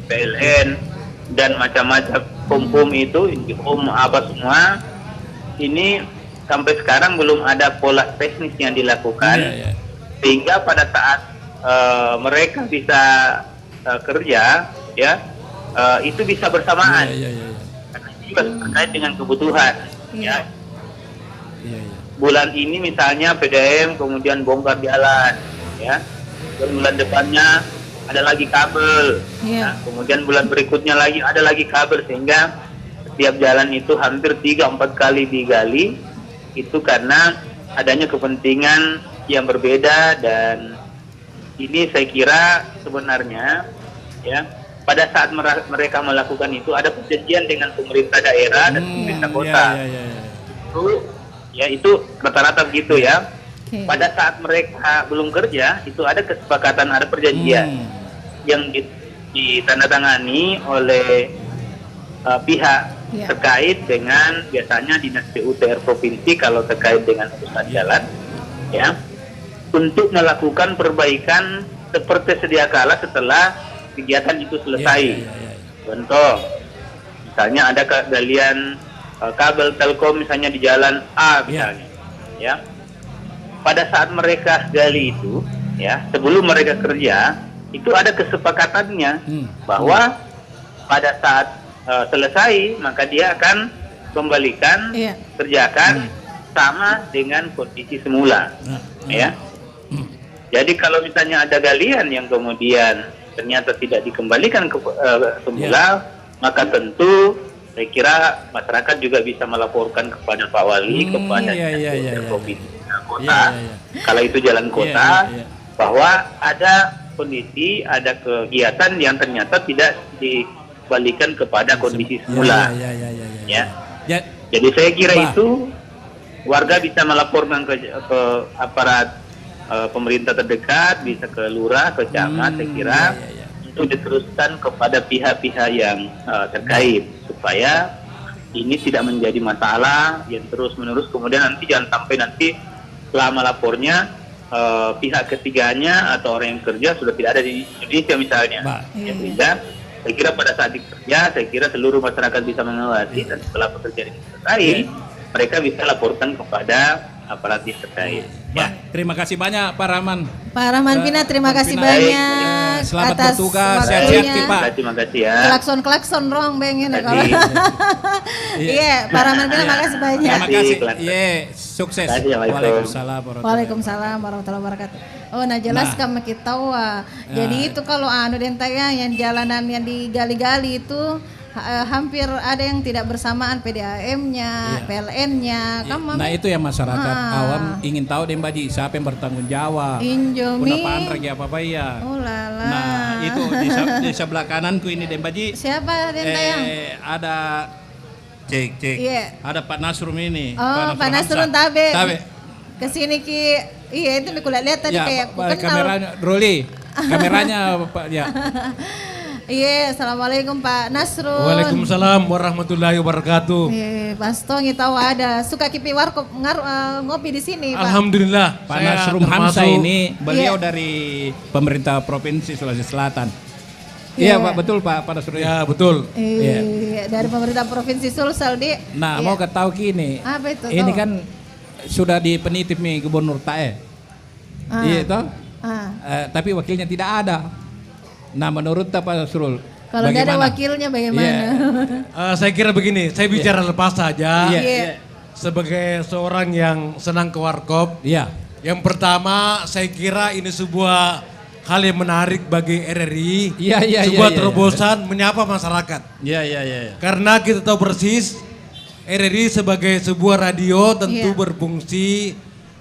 PLN dan macam-macam pom itu, apa semua ini sampai sekarang belum ada pola teknis yang dilakukan sehingga pada saat mereka bisa kerja itu bisa bersamaan karena itu juga terkait dengan kebutuhan bulan ini misalnya PDAM kemudian bongkar jalan dan bulan depannya ada lagi kabel kemudian bulan berikutnya lagi ada lagi kabel sehingga setiap jalan itu hampir 3-4 kali digali itu karena adanya kepentingan yang berbeda. Dan ini saya kira sebenarnya pada saat mereka melakukan itu ada perjanjian dengan pemerintah daerah dan pemerintah kota. Itu rata-rata begitu ya. Pada saat mereka belum kerja itu ada kesepakatan, ada perjanjian yang ditandatangani oleh pihak terkait dengan biasanya dinas PUTR provinsi kalau terkait dengan urusan jalan untuk melakukan perbaikan seperti sedia kala setelah kegiatan itu selesai. Contoh, misalnya ada kegalian kabel telkom misalnya di jalan A misalnya, pada saat mereka gali itu, sebelum mereka kerja, itu ada kesepakatannya bahwa pada saat selesai maka dia akan kembalikan, kerjakan sama dengan kondisi semula, Jadi kalau misalnya ada galian yang kemudian ternyata tidak dikembalikan ke semula, maka tentu saya kira masyarakat juga bisa melaporkan kepada Pak Wali, kepada provinsi kota, kalau itu jalan kota, bahwa ada kondisi, ada kegiatan yang ternyata tidak dikembalikan kepada kondisi semula. Jadi saya kira itu warga bisa melaporkan ke aparat pemerintah terdekat, bisa ke lurah, ke camat, saya kira untuk diteruskan kepada pihak-pihak yang terkait supaya ini tidak menjadi masalah yang terus-menerus kemudian nanti jangan sampai nanti selama lapornya pihak ketiganya atau orang yang kerja sudah tidak ada di Indonesia misalnya. Sehingga saya kira pada saat dikerja, saya kira seluruh masyarakat bisa mengawasi dan setelah pekerjaan itu selesai, mereka bisa laporkan kepada aparat yang terkait. Terima kasih banyak Pak Rahman. Pak Rahman Pina, terima kasih banyak selamat atas bertugas, sehat-sehat Pak. Terima kasih ya. Klakson rong pengen kalau. Iya, Pak Rahman Pina makasih banyak. Terima kasih. Sukses. Waalaikumsalam warahmatullahi wabarakatuh. Oh, jelas kami kita jadi itu kalau yang jalanan yang digali-gali itu hampir ada yang tidak bersamaan PDAM-nya, PLN-nya. Nah itu yang masyarakat awam ingin tahu deh Mbak Ji, siapa yang bertanggung jawab? Injomi. Kenapa lagi apa ya? Oh lala. Nah itu di sebelah kananku ini deh Mbak Ji. Siapa yang ada cek. Ada Pak Nasrum ini. Oh Pak Nasrum Tabe. Kesini ki, itu aku lihat tadi kayak aku kenal. Kameranya, Ruli. Kameranya Pak ya. Iya, assalamualaikum Pak Nasrun. Waalaikumsalam warahmatullahi wabarakatuh. Pastong tahu ada suka kipi warkop ngopi di sini Pak. Alhamdulillah. Pak Nasrun Hamzah ini beliau dari pemerintah provinsi Sulawesi Selatan. Iya Pak, betul Pak Nasrun. Ya betul. Dari pemerintah provinsi Sulsel di. Nah mau ketahui gini. Apa itu? Ini kan sudah dipenitip nih Gubernur Tae. Iya toh? Tapi wakilnya tidak ada. Nah menurut Pak Nasrul, kalau nggak ada wakilnya bagaimana? Saya kira begini, saya bicara lepas saja. Sebagai seorang yang senang ke warkop. Yang pertama saya kira ini sebuah hal yang menarik bagi RRI. Sebuah terobosan menyapa masyarakat. Karena kita tahu persis RRI sebagai sebuah radio tentu berfungsi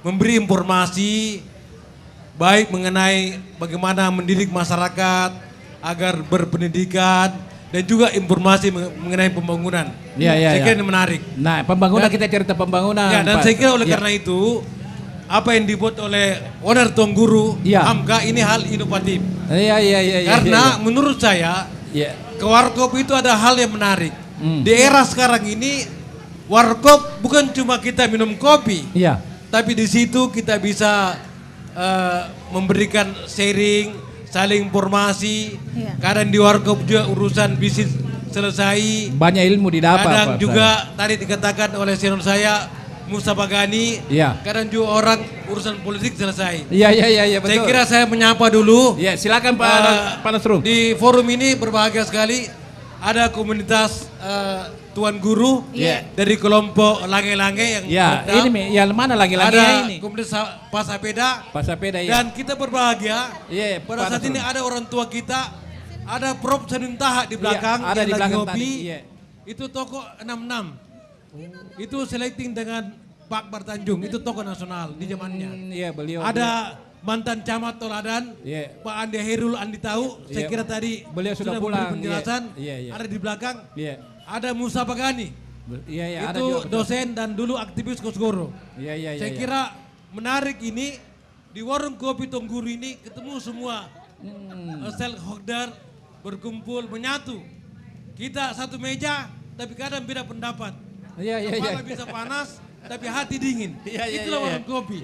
memberi informasi baik mengenai bagaimana mendidik masyarakat agar berpendidikan dan juga informasi mengenai pembangunan. Saya kira ini menarik. Nah, pembangunan kita cerita pembangunan. Dan saya kira oleh karena itu apa yang dibuat oleh Owner Tuan Guru Hamka ini hal inovatif. Karena menurut saya ke warkop itu ada hal yang menarik. Di era sekarang ini warkop bukan cuma kita minum kopi, tapi di situ kita bisa memberikan sharing, saling informasi. Kadang di warkop juga urusan bisnis selesai. Banyak ilmu didapat. Kadang juga tadi dikatakan oleh senior saya Musa Bagani. Kadang juga orang urusan politik selesai. Iya betul. Saya kira saya menyapa dulu. Silakan Pak Nasrul. Di forum ini berbahagia sekali ada komunitas Tuan Guru dari kelompok Lange-Lange yang ini yang mana Lange-Lange ini? Ada komunitas Pasapeda. Dan kita berbahagia pada saat ini ada orang tua kita, ada Prof. Sanun Taha di belakang ada di belakang tadi. Itu toko 66. Itu selecting dengan Pak Bartanjung, itu tokoh nasional di zamannya. Beliau. Ada mantan camat Toladan, Pak Andi Herul Andi tahu, saya kira tadi beliau sudah pulang. Penjelasan, ada di belakang. Ada Musa Bagani, itu dosen dan dulu aktivis Kosgoro. Saya kira menarik ini di warung kopi Tuan Guru ini ketemu semua stakeholder berkumpul menyatu. Kita satu meja tapi kadang beda pendapat. Kepala bisa panas tapi hati dingin. Itulah warung kopi.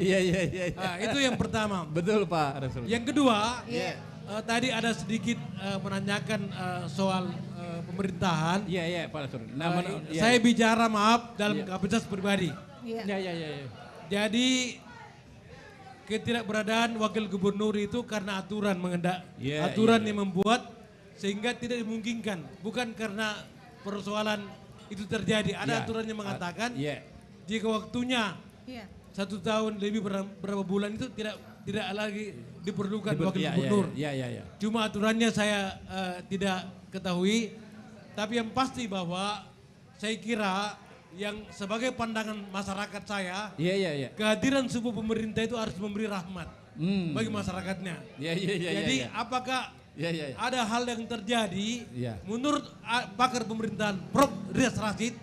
Itu yang pertama. Betul Pak. Yang kedua, tadi ada sedikit menanyakan soal pemerintahan. Pak Nasrul. Saya bicara maaf dalam kapasitas pribadi. Jadi ketidakberadaan wakil gubernur itu karena aturan aturan yang membuat sehingga tidak dimungkinkan. Bukan karena persoalan itu terjadi. Ada aturan yang mengatakan jika waktunya 1 tahun lebih berapa bulan itu tidak lagi diperlukan wakil gubernur. Cuma aturannya saya tidak ketahui. Tapi yang pasti bahwa saya kira yang sebagai pandangan masyarakat saya, kehadiran sebuah pemerintah itu harus memberi rahmat bagi masyarakatnya. Jadi apakah ada hal yang terjadi menurut pakar pemerintahan Prof. Rias Rasid,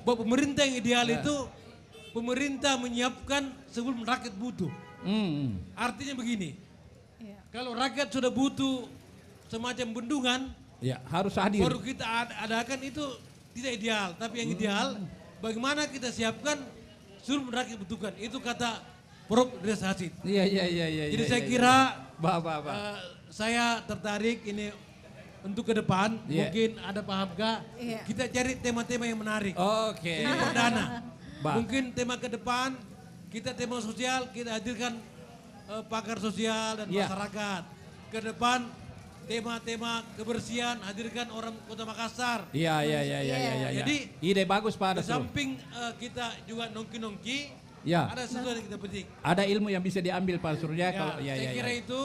bahwa pemerintah yang ideal itu pemerintah menyiapkan sebelum rakyat butuh. Artinya begini, kalau rakyat sudah butuh semacam bendungan, harus hadir. Baru kita adakan itu tidak ideal, tapi yang ideal bagaimana kita siapkan sebelum rakyat butuhkan. Itu kata Prof. Rias Rasid. Jadi saya kira saya tertarik ini untuk ke depan, mungkin ada Pak Hamka, kita cari tema-tema yang menarik. Ini perdana. Mungkin tema ke depan, kita tema sosial, kita hadirkan pakar sosial dan masyarakat. Ke depan tema-tema kebersihan, hadirkan orang Kota Makassar. Jadi ide bagus Pak. Di samping kita juga nongki-nongki, ada sesuatu yang kita petik. Ada ilmu yang bisa diambil Pak Surya. Saya kira itu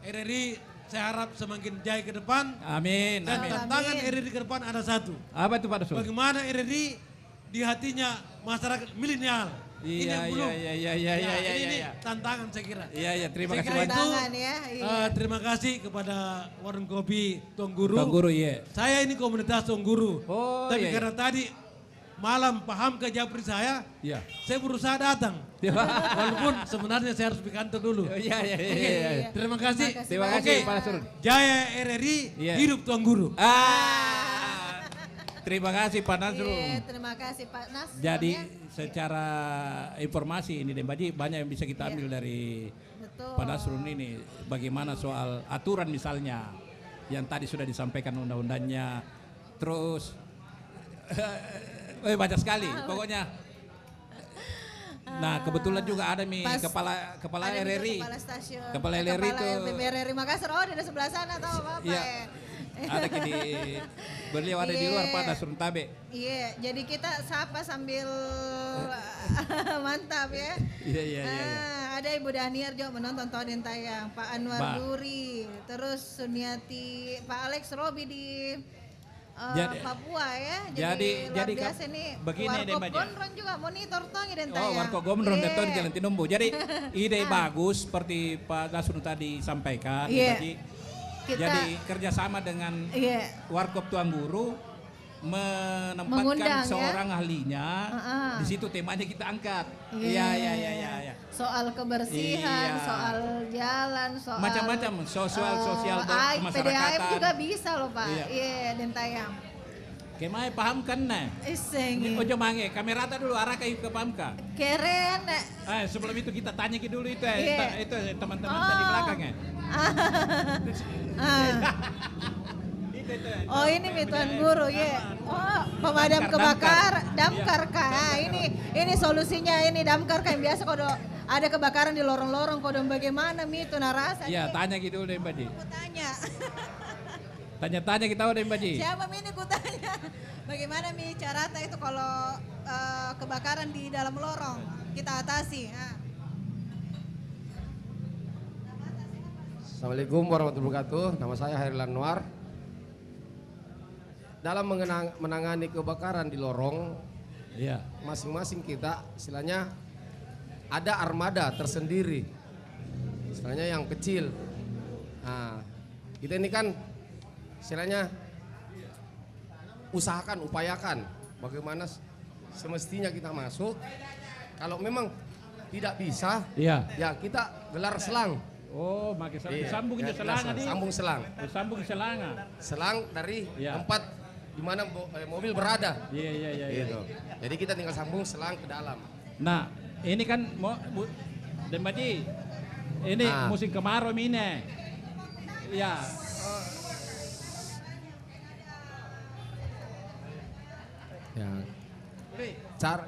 RRI saya harap semakin jaya ke depan. Amin. Dan tantangan RRI ke depan ada satu. Apa itu Pak Surya? Bagaimana RRI di hatinya masyarakat milenial. Ini tantangan saya kira. Terima kasih banyak. Terima kasih kepada warung kopi Tuan Guru. Saya ini komunitas Tuan Guru. Tapi karena tadi malam paham ke japri saya berusaha datang. Walaupun sebenarnya saya harus di kantor dulu. Terima kasih. Terima kasih Pak Nasrul. Jaya RRI, hidup Tuan Guru. Terima kasih Pak Nasrul. Terima kasih Pak Nasrul. Jadi secara informasi ini Dembaji banyak yang bisa kita ambil dari Pak Nasrul ini. Bagaimana soal aturan misalnya yang tadi sudah disampaikan undang-undangnya. Terus banyak sekali pokoknya. Nah kebetulan juga ada nih kepala RRI. Kepala stasiun. Kepala RRI itu. BRRI Makassar. Oh di sebelah sana tahu apa ya. Ada di beliau ada di luar pada Suruntabe. Iya, jadi kita sapa sambil mantap ya. Iya. Ada Ibu Daniar juga menonton Tonin tayang, Pak Anwar Duri, terus Suniati, Pak Alex Robi di Papua ya. Jadi luar biasa nih. Begini deh Mbak. Warkop Gondron juga monitor tong dan tayang. Warkop Gondron dan di Jalan Tinumbu. Jadi ide bagus seperti Pak Gasun tadi sampaikan. Jadi kerjasama dengan Warkop Tuan Guru menempatkan seorang ahlinya. Di situ temanya kita angkat. Iya. Soal kebersihan, soal jalan, soal macam-macam sosial PDAM masyarakatan juga bisa loh Pak. Iya, dan tayang. Kemai paham kan nah? Iseng. Ojo mange, kamera dulu arah ke paham ka? Keren. Sebelum itu kita tanya dulu itu teman-teman tadi belakang ya. Oh ini Tuan Guru ya. Oh pemadam kebakaran, damkar kah? Ini solusinya ini damkar kan biasa kalau ada kebakaran di lorong-lorong kodong bagaimana itu narasa. Iya tanya gitu deh Mbak Ji. Aku tanya. Tanya kita udah Mbak Ji. Siapa ini ku tanya. Bagaimana cara itu kalau kebakaran di dalam lorong kita atasi. Assalamualaikum warahmatullahi wabarakatuh. Nama saya Hairil Anwar. Dalam menangani kebakaran di lorong, masing-masing kita istilahnya ada armada tersendiri. Istilahnya yang kecil. Nah, kita ini kan istilahnya upayakan bagaimana semestinya kita masuk. Kalau memang tidak bisa, ya kita gelar selang. Oh, pakai sambung ke selanga nih. Sambung selang. Sambung ke selanga. Selang dari tempat di mana mobil berada. Iya. Gitu. Jadi kita tinggal sambung selang ke dalam. Nah, ini kan Dan Baji, ini musim kemarau ini. Ya.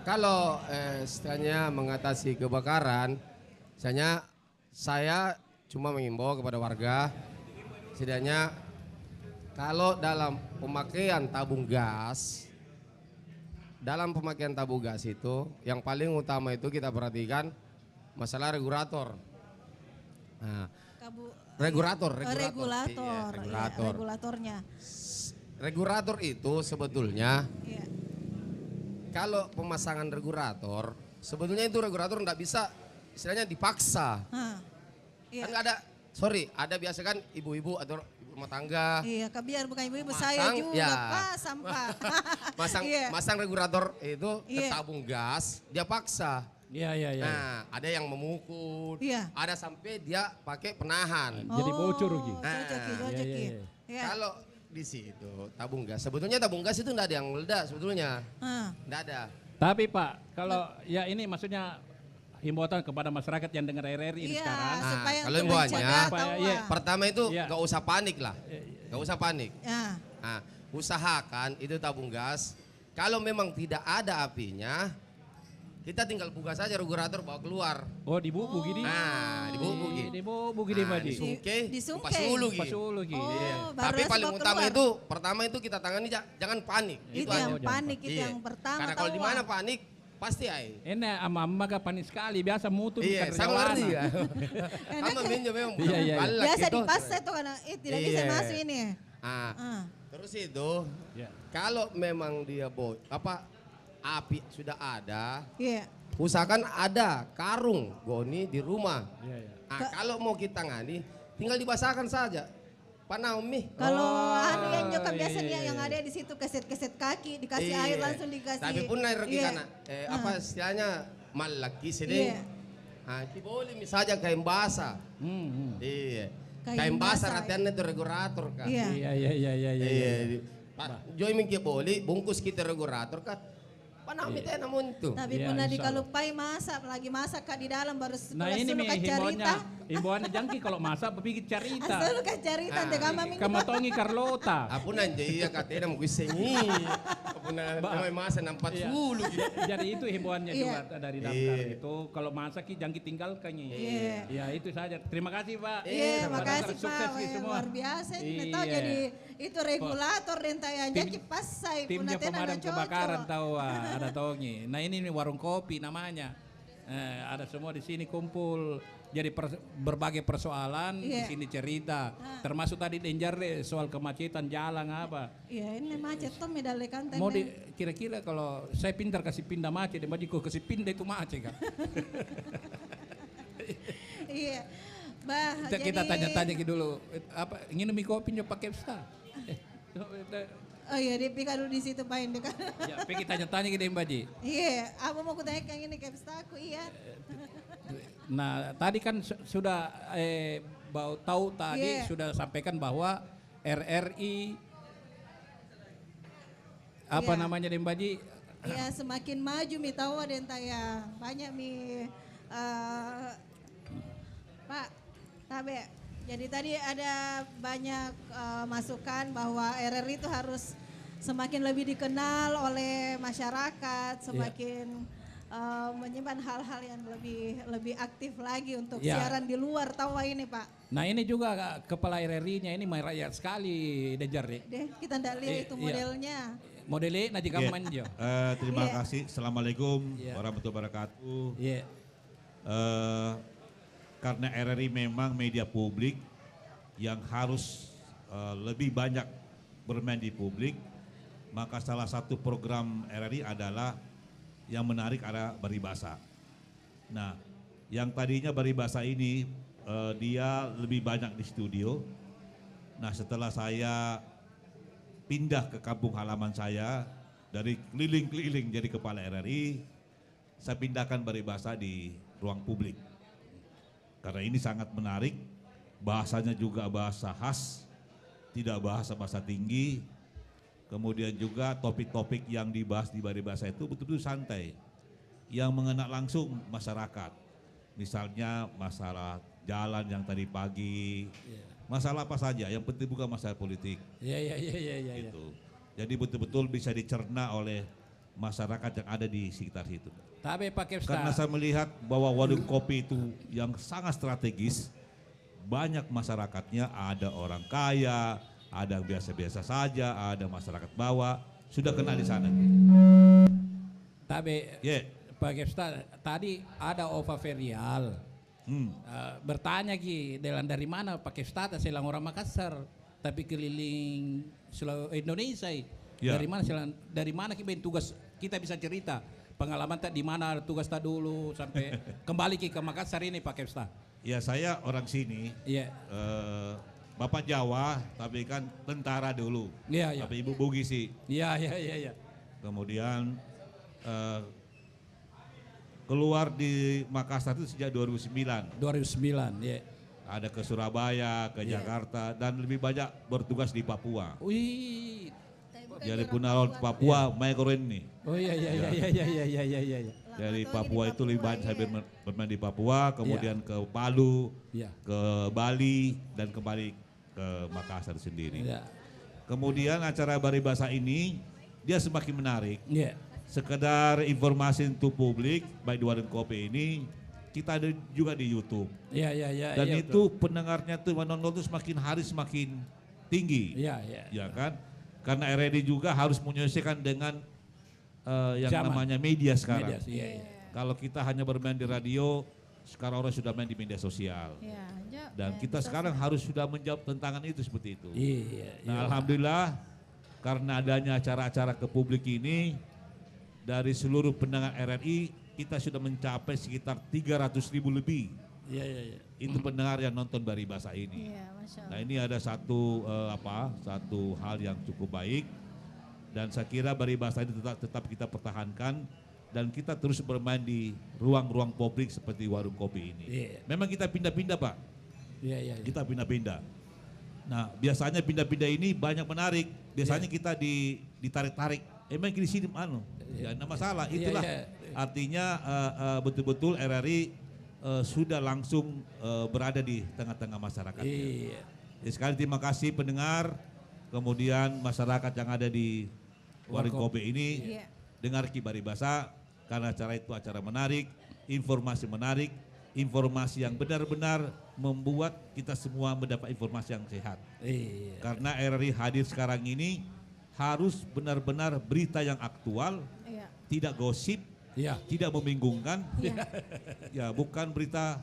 Kalau istilahnya mengatasi kebakaran, misalnya saya cuma mengimbau kepada warga, setidaknya kalau dalam pemakaian tabung gas, itu yang paling utama itu kita perhatikan masalah regulator. Nah, regulatornya. Regulator itu sebetulnya kalau pemasangan regulator, sebetulnya itu regulator nggak bisa istilahnya dipaksa. Kan nggak ada, ada biasa kan ibu-ibu atau rumah tangga. Iya, biar bukan ibu-ibu saya juga Pak, sampah. Masang regulator itu ke tabung gas, dia paksa. Iya. Nah, ada yang memukul, ada sampai dia pakai penahan. Jadi bocor gitu. Kalau di situ tabung gas, sebetulnya tabung gas itu nggak ada yang meledak sebetulnya, nggak ada. Tapi Pak, kalau ini maksudnya himbauan kepada masyarakat yang dengar RRI ini sekarang. Kalau himbauannya, pertama itu nggak usah panik lah, nggak usah panik. Nah, usahakan itu tabung gas. Kalau memang tidak ada apinya, kita tinggal buka saja regulator bawa keluar. Oh, dibubu gini. Nah, dibubu gini. Dibubu gini Pak. Pas dulu gini. Tapi paling utama itu, pertama itu kita tangani jangan panik. Itu yang panik itu yang pertama. Karena kalau di mana panik pasti ay. Ini ama gak panik sekali, biasa mutu di kerjaan. Iya, sama minjem memang. Biasa dipaksa itu karena tidak bisa masuk ini. Terus itu, kalau memang dia api sudah ada, usahakan ada karung goni di rumah. Kalau mau kita ngani, tinggal dibasahkan saja. Panaumi. Kalau yang juga biasanya yang ada di situ keset-keset kaki, dikasih air langsung dikasih. Tapi pun air karena apa istilahnya malaki sedeng. Boleh misalnya kain basah. Kain basah artinya itu regulator kan. Iya. Joy mungkin boleh bungkus kita regulator kan. Panami teh namun tuh. Tapi pernah dikalupai masak, lagi masak Kak di dalam baru Nah ini nih himbauannya jangki kalau masak berpikir cerita. Asal Kak cerita deh kama minggu. Kamatongi Carlota. Aku nanti ya katanya mau kusengi. Aku nanti masak 40 gitu. Jadi itu himbauannya juga dari daftar itu. Kalau masak jangki tinggalkan. Ya itu saja. Terima kasih Pak. Iya makasih Pak. Luar biasa ini tahu jadi itu regulator dan tayanya kipas saya. Timnya pemadam kebakaran tahu. Ada Tongi. Nah ini warung kopi namanya. Ada semua di sini kumpul. Jadi berbagai persoalan di sini cerita. Termasuk tadi Denjar soal kemacetan jalan apa. Iya ini macet tuh medalekan. Mau kira-kira kalau saya pintar kasih pindah macet, dia mau kasih pindah itu macet kan. Iya. Bah, kita tanya-tanya dulu. Apa ingin minum kopi nyoba Kepsta? Oh iya, dia pikir dulu di situ Pak Indek. Ya, pergi tanya-tanya ke Mbak Ji. Iya, aku mau kutanya yang ini Kepsta aku iya. Nah, tadi kan sudah tahu tadi sudah sampaikan bahwa RRI apa namanya Mbak Ji? Iya, semakin maju mi tahu ada yang tanya. Banyak mi Pak, tabe. Jadi tadi ada banyak masukan bahwa RRI itu harus semakin lebih dikenal oleh masyarakat, semakin menyimpan hal-hal yang lebih aktif lagi untuk siaran di luar tahu ini Pak. Nah ini juga kepala RRI-nya ini merakyat sekali Dejar deh. Kita tidak lihat itu modelnya. Modelnya nanti kamu manja. Terima kasih. Assalamualaikum warahmatullahi wabarakatuh. Karena RRI memang media publik yang harus lebih banyak bermain di publik, maka salah satu program RRI adalah yang menarik ada Baribasa. Nah, yang tadinya Baribasa ini dia lebih banyak di studio. Nah, setelah saya pindah ke kampung halaman saya dari keliling-keliling jadi kepala RRI, saya pindahkan Baribasa di ruang publik. Karena ini sangat menarik, bahasanya juga bahasa khas, tidak bahasa tinggi. Kemudian juga topik-topik yang dibahas di Baribasa itu betul-betul santai, yang mengena langsung masyarakat. Misalnya masalah jalan yang tadi pagi, masalah apa saja, yang penting bukan masalah politik. Gitu. Jadi betul-betul bisa dicerna oleh masyarakat yang ada di sekitar situ. Tapi pakai karena saya melihat bahwa warung kopi itu yang sangat strategis, banyak masyarakatnya, ada orang kaya, ada biasa-biasa saja, ada masyarakat bawah, sudah kenal di sana. Tapi Pak Kepsta tadi ada Ova Ferial bertanya dari mana Pak Kepsta? Saya orang Makassar, tapi keliling Indonesia. Dari mana kita tugas kita bisa cerita pengalaman tak di mana tugas tak dulu sampai kembali ke Makassar ini Pak Kepsta. Ya saya orang sini. Bapak Jawa tapi kan tentara dulu. Tapi Ibu Bugis sih. Iya. Kemudian keluar di Makassar itu sejak 2009. 2009, Ada ke Surabaya, ke Jakarta dan lebih banyak bertugas di Papua. Wih. Jadi Punalon Papua, Maikoren nih. Oh iya. Dari Papua itu lebih banyak saya bermain di Papua, kemudian ke Palu, ke Bali dan kembali ke Makassar sendiri. Kemudian acara Baribasa ini dia semakin menarik. Sekedar informasi untuk publik, baik di warung kopi ini, kita ada juga di YouTube. Dan itu pendengarnya tuh menonton tuh semakin hari semakin tinggi. Ya kan? Karena RRI juga harus menyesuaikan dengan yang namanya media sekarang. Kalau kita hanya bermain di radio, sekarang orang sudah main di media sosial. Dan kita sekarang harus sudah menjawab tantangan itu seperti itu. Nah, alhamdulillah karena adanya acara-acara ke publik ini, dari seluruh pendengar RRI kita sudah mencapai sekitar 300.000 lebih. Itu pendengar yang nonton Baribasa ini. Nah ini ada satu hal yang cukup baik dan saya kira Baribasa ini tetap kita pertahankan dan kita terus bermain di ruang-ruang publik seperti warung kopi ini. Memang kita pindah-pindah Pak. Kita pindah-pindah. Nah biasanya pindah-pindah ini banyak menarik. Biasanya kita ditarik-tarik emang di sini ya enggak masalah. Itulah artinya betul-betul RRI sudah langsung berada di tengah-tengah masyarakat. Jadi sekali terima kasih pendengar, kemudian masyarakat yang ada di Warung Kopi ini, dengar Ki Baribasa, karena acara itu acara menarik, informasi menarik, informasi yang benar-benar membuat kita semua mendapat informasi yang sehat. Karena RRI hadir sekarang ini harus benar-benar berita yang aktual, tidak gosip, tidak membingungkan, ya bukan berita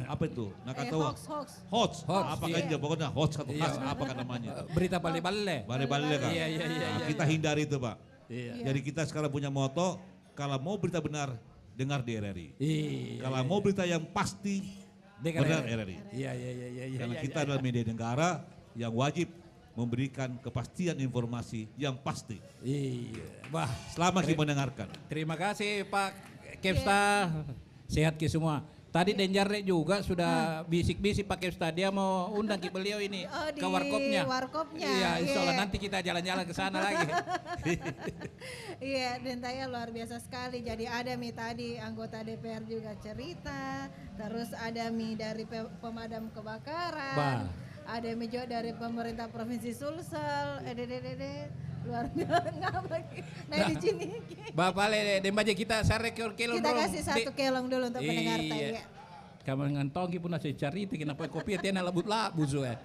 apa itu? Nak kata hoax. Apa kan pokoknya hoax atau khas apa kan namanya? Berita bale-bale. Bale-bale kan. Kita hindari itu, Pak. Jadi kita sekarang punya moto, kalau mau berita benar dengar di RRI. Kalau mau berita yang pasti benar RRI. Karena kita adalah media negara yang wajib memberikan kepastian informasi yang pasti. Wah, selamat mendengarkan. Terima kasih Pak Kepsta. Sehat ke semua. Tadi Denjarre juga sudah bisik-bisik Pak Kepsta, dia mau undang ke beliau ini ke warkopnya. Iya, insya Allah nanti kita jalan-jalan ke sana lagi. Iya, Dentaya luar biasa sekali. Jadi ada Mi tadi anggota DPR juga cerita, terus ada Mi dari pemadam kebakaran, ada Mi juga dari pemerintah Provinsi Sulsel, luar biasa. Nah di sini. Bapak le dembaje kita sare kelong. Kita kasih satu kelong dulu untuk pendengar tadi. Kamu ngantongi pun nasi cari itu kenapa kopi tiana labut-labut ya.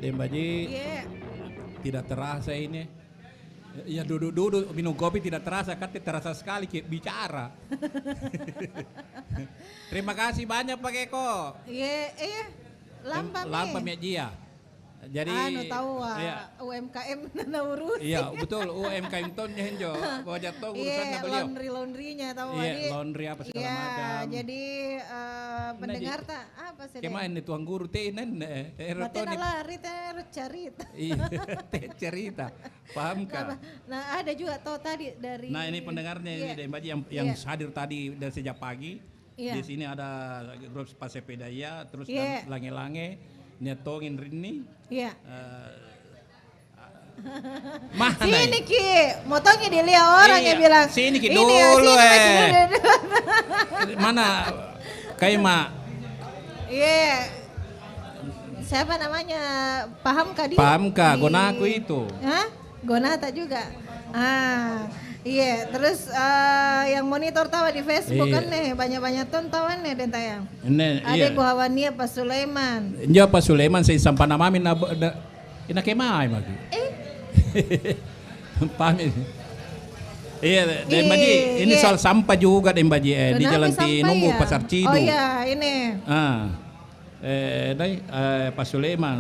Dembaji tidak terasa ini. Ya duduk-duduk minum kopi tidak terasa, kan terasa sekali bicara. Terima kasih banyak Pak Eko. Lampa ya Jia. Jadi tahu UMKM na urus. Iya, betul UMKM ton nyo. Wajah to urusan na beliau. Laundry-nya tahu Iya, laundry apa segala macam. Jadi pendengar tak apa sih? Kemain itu tuang guru tenan Matena lari cerita. Iya, cerita. Paham kan? Nah, ada juga tahu tadi dari Nah, ini pendengarnya ini Dembaji yang hadir tadi dari sejak pagi. Di sini ada grup Pasepedaya, terus Lange-Lange, Nyetongin Rini. Iya. Mana sini Ki, motongnya dilihat orang yang bilang. Sini Ki dulu Mana Kaima? Iya. Siapa namanya? Paham kah dia? Paham kah? Gonaku itu. Hah? Gonata juga. Iya, terus yang monitor tawa di Facebook kan nih banyak-banyak tonton nih dan tayang. Ada Guhawania Pak Sulaiman. Iya Pak Sulaiman saya sampai namamin ina kemai lagi. Pamit. Iya, Dembaji ini soal sampah juga Dembaji di Jalan Tinumbu Pasar Cidu. Oh iya, ini. Pak Sulaiman.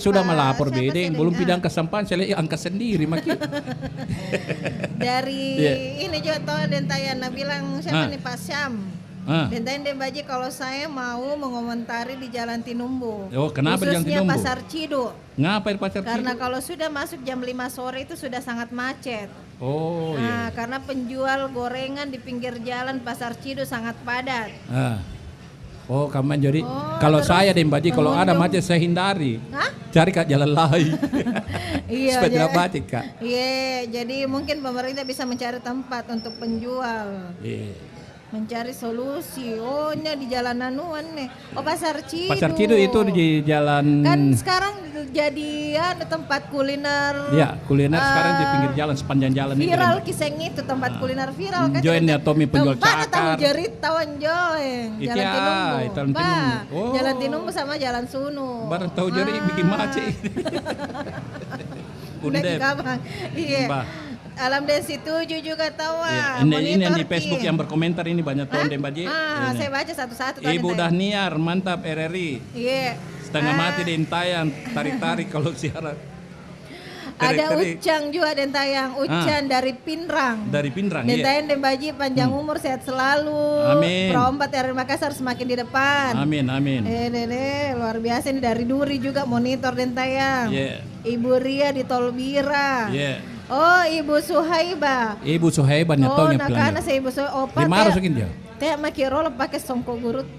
Sudah melapor bedeng, belum bidang kesampahan, saya lihat angka sendiri makin. Dari ini juga toh Dentayana bilang siapa nih Pak Syam. Dentayan Dembaji kalau saya mau mengomentari di Jalan Tinumbu. Oh, kenapa Jalan Tinumbu? Khususnya Pasar Cidu. Ngapain Pasar Cidu? Karena kalau sudah masuk jam 5 sore itu sudah sangat macet. Oh iya. Karena penjual gorengan di pinggir jalan Pasar Cidu sangat padat. Oh, kamu jadi kalau saya Dembaji kalau ada macet saya hindari. Cari Kak jalan lain. Iya. Supaya tidak macet Kak. Iya, jadi mungkin pemerintah bisa mencari tempat untuk penjual. Iya. Mencari solusi. Oh, ini di Jalan Anuan nih. Oh, Pasar Cidu. Pasar Cidu itu di jalan. Kan sekarang jadi ada tempat kuliner. Ya, kuliner sekarang di pinggir jalan sepanjang jalan viral itu. Viral kiseng itu tempat kuliner viral kan. Join ya Tommy penjual cakar. Tahu jerit tawan join. Jalan Tinumbu. Jalan Tinumbu sama Jalan Sunu. Barang tahu jerit bikin macet. Udah gampang. Iya. Alam Desi 7 juga tahu ini di Facebook yang berkomentar ini banyak tahun Dembaji. Saya baca satu-satu. Ibu Dahniar mantap RRI. Iya. Setengah mati Dentayang tarik-tarik kalau siaran. Ada Ucang juga Dentayang. Ucan dari Pinrang. Dari Pinrang. Dentayang Dembaji panjang umur sehat selalu. Amin. Perompat RRI Makassar semakin di depan. Amin amin. Luar biasa ini dari Duri juga monitor Dentayang. Ibu Ria di Tolbira. Oh, Ibu Suhaiba. Ibu Suhaiba nyatong yang pelan. Karena saya Ibu Suhaiba. Di mana masukin dia? Teh maki rolo pakai songko gurut.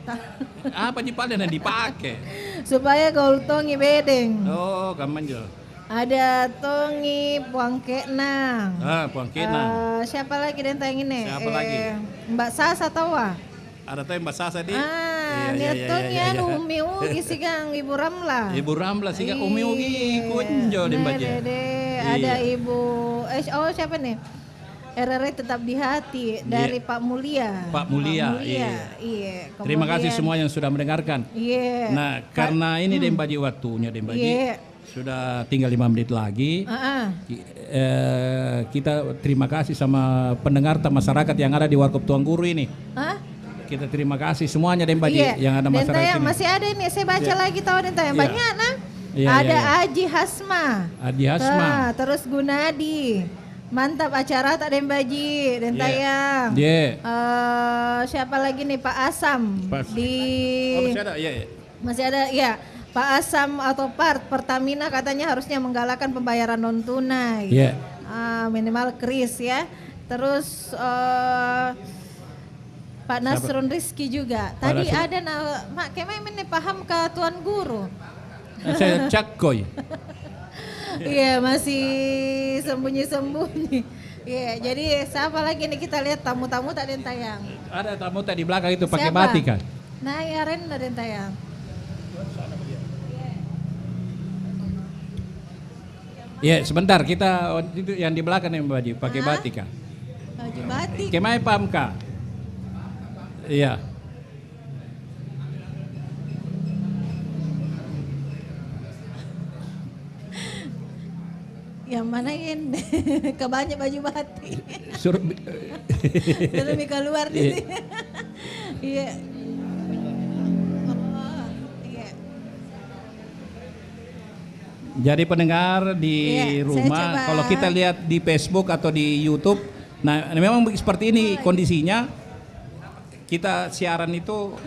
Apa di pada yang dipakai? Supaya gaul tongi bedeng. Oh, gaman jo. Ada tongi Puang Kenang. Puang Kenang. Siapa lagi dan tayang ini? Siapa lagi? Mbak Sasa tahu Ada tuh Mbak Sasa di. Niatnya Umi Ugi sih Kang Ibu Ramla. Ibu Ramla sih Kang Umi Ugi kunjo di Baja. Ada Ibu siapa nih? RRI tetap di hati dari Pak Mulia. Pak Mulia. Iya. Terima kasih semua yang sudah mendengarkan. Iya. Nah, karena ini Dembaji waktunya Dembaji. Sudah tinggal 5 menit lagi. Kita terima kasih sama pendengar masyarakat yang ada di Warkop Tuang Guru ini. Kita terima kasih semuanya Dembaji yang ada masyarakat ini. Masih ada nih, saya baca lagi tahu Dentayang banyak nah. Ada Aji Hasma. Terus Gunadi. Mantap acara tak Dembaji Dentayang. Siapa lagi nih Pak Asam masih ada masih ada ya. Pak Asam atau Pertamina katanya harusnya menggalakkan pembayaran non tunai. Minimal kris ya. Terus Pak Nasrun Rizky juga. Tadi ada mak kemana ini paham ke Tuan Guru. Saya cakoy. Iya masih sembunyi-sembunyi. Iya jadi siapa lagi nih kita lihat tamu-tamu tak Dentayang. Ada tamu tadi belakang itu pakai batik kan? Nah ya Ren Dentayang. Iya sebentar kita itu yang di belakang yang baju pakai batik kan? Baju batik. Kemai paham kah? Iya. Yang mana ini? Kebanyak baju batik. Suruh keluar di sini. Iya. Jadi pendengar di rumah, kalau kita lihat di Facebook atau di YouTube, nah memang seperti ini kondisinya. Kita siaran itu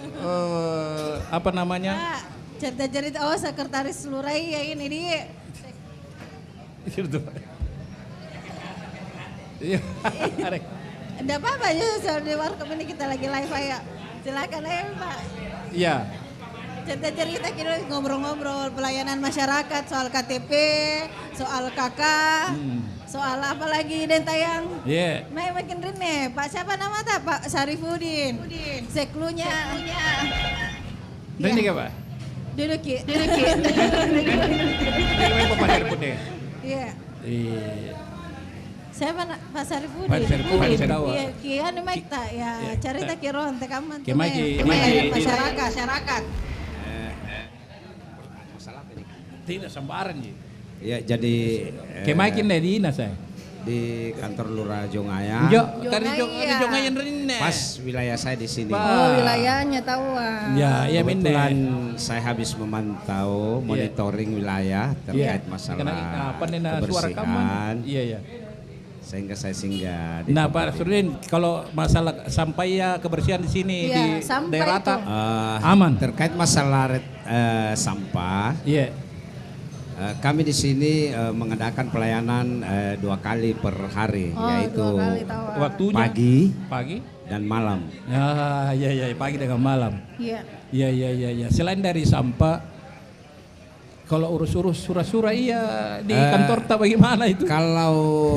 apa namanya? Cerita-cerita sekretaris lurah ya ini dia. Enggak apa-apa ya, soal di warkop ini kita lagi live ya. Silakan aja Pak. Iya. Cerita-cerita kita ngobrol-ngobrol pelayanan masyarakat soal KTP, soal KK, soal apa lagi dan tayang. Iya. Makin rene, Pak siapa nama tak? Pak Sarifudin. Seklunya. Ini apa? Duduk Ki. Ini Pak Sarifudin. Iya. Siapa Pak Sarifudin? Pak Sarifudin. Iya, Ki anu Mike tak ya, cerita Ki Ron teh kaman. Ki Mike masyarakat. Tidak sambaran ya. Ya jadi kemakin di dinas saya di kantor Lurah Jongaya. Jongayan rene. Pas wilayah saya di sini. Oh, wilayahnya tahu. Ya, kebetulan saya habis memantau monitoring wilayah terkait masalah kebersihan. Iya. Sehingga saya singgah. Nah, Pak Surdin, kalau masalah sampah ya kebersihan di sini di daerah aman. Terkait masalah sampah. Iya. Kami di sini mengadakan pelayanan 2 kali per hari, yaitu waktunya pagi dan malam. Ya, pagi dengan malam. Iya. Selain dari sampah, kalau urus-urus surah-surah di kantor tak bagaimana itu? Kalau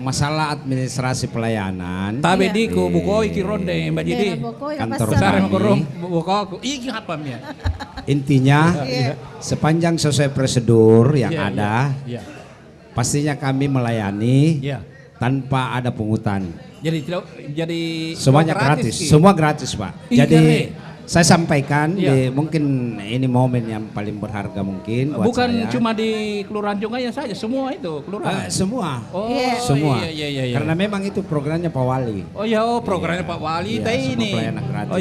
masalah administrasi pelayanan, tapi di bukoi kironde Mbak Jadi kantor besar kami. Buko iki apa ya? Intinya sepanjang sesuai prosedur yang ada, pastinya kami melayani tanpa ada pungutan. Jadi semuanya gratis, semua gratis Pak. Jadi saya sampaikan mungkin ini momen yang paling berharga mungkin buat bukan saya. Cuma di Kelurahan Jongaya saja, semua itu kelurahan. Semua. Semua. Iya. Karena memang itu programnya Pak Wali. Programnya Pak Wali ini. Pelayanan gratis.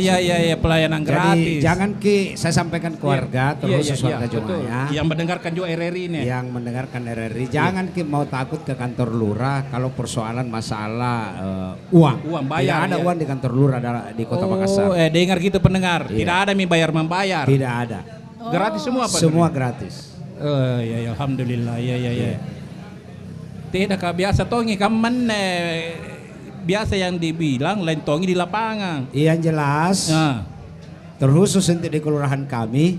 Pelayanan gratis. Jadi jangan saya sampaikan ke warga terus warga Jongaya. Yang mendengarkan juga RRI ini. Yang mendengarkan RRI jangan mau takut ke kantor lurah kalau persoalan masalah uang. Bayar. Tidak ada uang di kantor lurah di Kota Makassar. Dengar gitu pendengar. Tidak ada membayar. Tidak ada. Gratis semua Pak? Semua gratis. Ya alhamdulillah. Ya. Tidak biasa tongi kaman biasa yang dibilang lain tongi di lapangan. Yang jelas. Terkhusus untuk di kelurahan kami.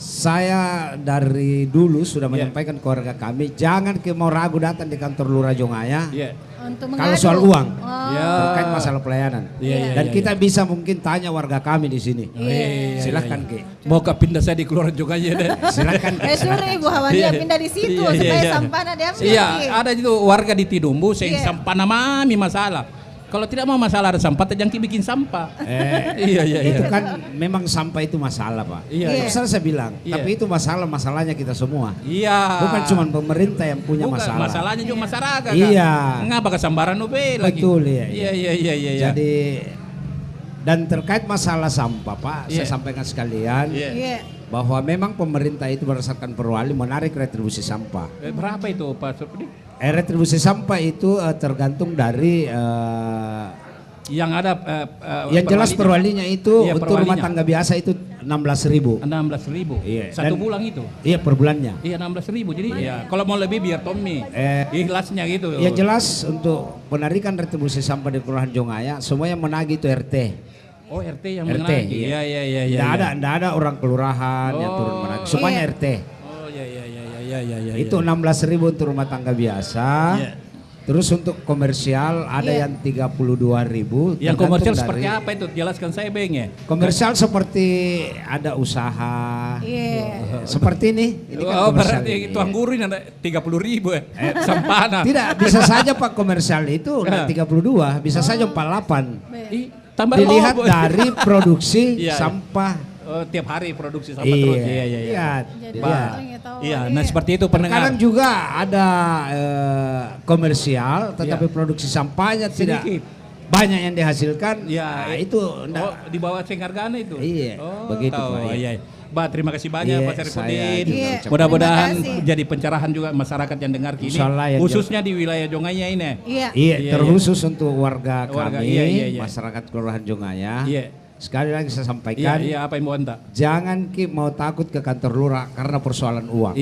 Saya dari dulu sudah menyampaikan ke warga kami jangan mau ragu datang di kantor Lurah Jongaya. Kalau soal uang terkait masalah pelayanan dan kita bisa mungkin tanya warga kami di sini. Silahkan Ki. Mau pindah saya di Kelurahan Jongaya deh. Silahkan. Suruh Ibu Hawania pindah di situ supaya sampahnya diambil. Iya, ada itu warga di Tidumbu sampah mami masalah. Kalau tidak mau masalah ada sampah, jangan bikin sampah. Itu kan memang sampah itu masalah Pak. Masalah saya bilang, tapi itu masalahnya kita semua. Bukan cuma pemerintah yang punya masalah. Masalahnya juga masyarakat. Ngapa kesambaran lagi? Betul ya. Iya. Jadi dan terkait masalah sampah Pak, saya sampaikan sekalian bahwa memang pemerintah itu berdasarkan Perwali menarik retribusi sampah. Berapa itu Pak Surdi? Retribusi sampah itu tergantung dari yang ada yang jelas perwalinya itu untuk rumah tangga biasa itu 16.000. 16.000. Iya. Satu bulan itu. Iya per bulannya. Iya 16.000. Jadi kalau mau lebih biar Tommy ikhlasnya gitu. Yang jelas untuk penarikan retribusi sampah di Kelurahan Jongaya semuanya menagih itu RT. Oh RT yang menagih. Iya. Tidak ada orang kelurahan yang turun menagih. Semuanya RT. Iya. Itu 16.000 untuk rumah tangga biasa. Terus untuk komersial ada yang 32.000. Yang komersial seperti apa itu? Jelaskan saya Beng ya. Komersial seperti ada usaha. Seperti ini kan komersial. Berarti tuang gurin ada 30.000 ya. Sampana. Tidak, bisa saja Pak komersial itu 32, bisa saja 48. Dilihat dari produksi sampah. Tiap hari produksi sampah terus. Iya. Nah seperti itu pendengar. Kadang juga ada komersial, tetapi produksi sampahnya tidak banyak yang dihasilkan. Itu itu di bawah Senggargana itu. Iya. Begitu Pak. Iya. Terima kasih banyak Pak Syarifudin. Mudah-mudahan jadi pencerahan juga masyarakat yang dengar kini, khususnya di wilayah Jongaya ini. Iya, terkhusus untuk warga kami, masyarakat Kelurahan Jongaya. Sekali lagi saya sampaikan, apa yang mau anda? Jangan mau takut ke kantor lurah karena persoalan uang.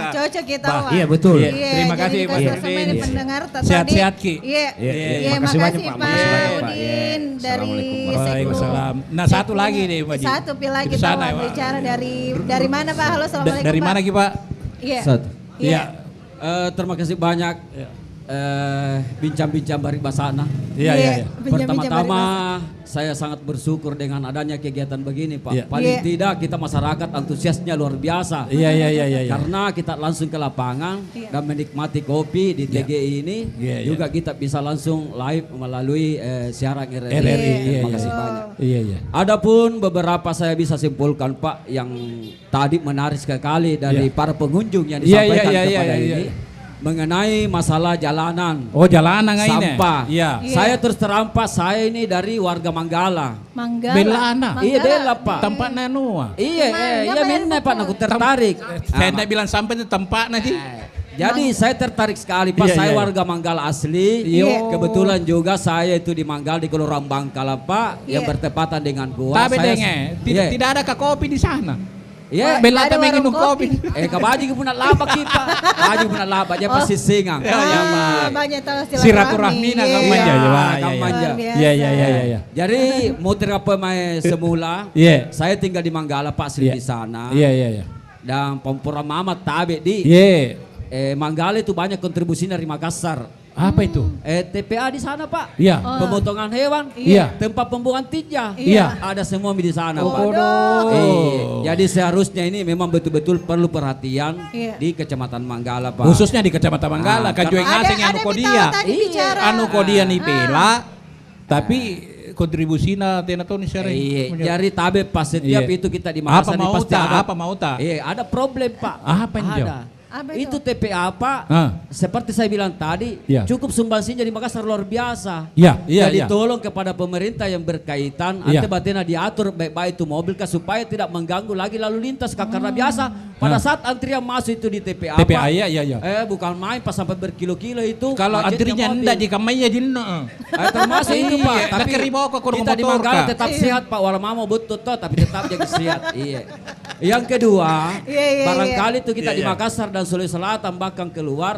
Cocok kita. Iya betul. Terima kasih Pak Syarifudin. Sehat-sehat Ki. Iya, makasih Pak Udin dari Waalaikumsalam. Nah satu lagi nih Pak Ji. Satu lagi tahu bicara dari mana Pak? Halo, assalamualaikum. Dari mana Ki Pak? Iya. Terima kasih banyak. Bincang-bincang Baribasana. Iya. Pertama-tama saya sangat bersyukur dengan adanya kegiatan begini Pak. Paling tidak kita masyarakat antusiasnya luar biasa. Iya. Karena kita langsung ke lapangan dan menikmati kopi di TGI ini. Juga kita bisa langsung live melalui siaran RRI. Terima kasih banyak. Adapun beberapa saya bisa simpulkan Pak yang tadi menarik sekali dari para pengunjung yang disampaikan kepada ini. Mengenai masalah jalanan. Jalanan ini. Sampah. Saya terus terang Pak, saya ini dari warga Manggala. Belana. Iya Bela Pak. Tempatnya Nua. Iya minta Pak, aku tertarik. Saya tidak bilang sampai itu tempat nanti. Jadi saya tertarik sekali Pak, saya warga Manggala asli. Kebetulan juga saya itu di Manggala di Kelurahan Bangkala Pak, yang bertepatan dengan gua. Tapi tidak ada kopi di sana. Iya, Bela tapi minum kopi. Kabaji punya laba kita. Kabaji punya laba aja pasti singang. Banyak tahu silaturahmi nak manja. Iya. Jadi muter apa mai semula. Saya tinggal di Manggala Pak asli di sana. Iya. Dan Pompora Mama tabe di. Manggala itu banyak kontribusi dari Makassar. Apa itu? TPA di sana Pak. Iya. Pemotongan hewan. Iya. Tempat pembuangan tinja. Iya. Ada semua di sana Pak. Jadi seharusnya ini memang betul-betul perlu perhatian di Kecamatan Manggala Pak. Khususnya di Kecamatan Manggala. Kajueng ngaseng anu kodia. Anu kodia ni Bela. Tapi kontribusinya tena tuh nih jadi tabe pas setiap itu kita di Makassar pasti ada. Apa mau tak? Ada problem Pak. Apa yang itu TPA Pak, seperti saya bilang tadi, cukup sumbangsinya di Makassar luar biasa. Jadi tolong kepada pemerintah yang berkaitan, ante batena diatur baik-baik itu mobil supaya tidak mengganggu lagi lalu lintas karena biasa pada saat antrian masuk itu di TPA Pak. Bukan main pas sampai berkilo-kilo itu. Kalau antrinya enggak di kamainya dino. Termasuk itu Pak. Tapi kita di Manggala tetap sehat Pak, walau mau betul tapi tetap jaga sehat. Yang kedua, barangkali itu kita di Makassar dan Sulawesi Selatan bahkan keluar.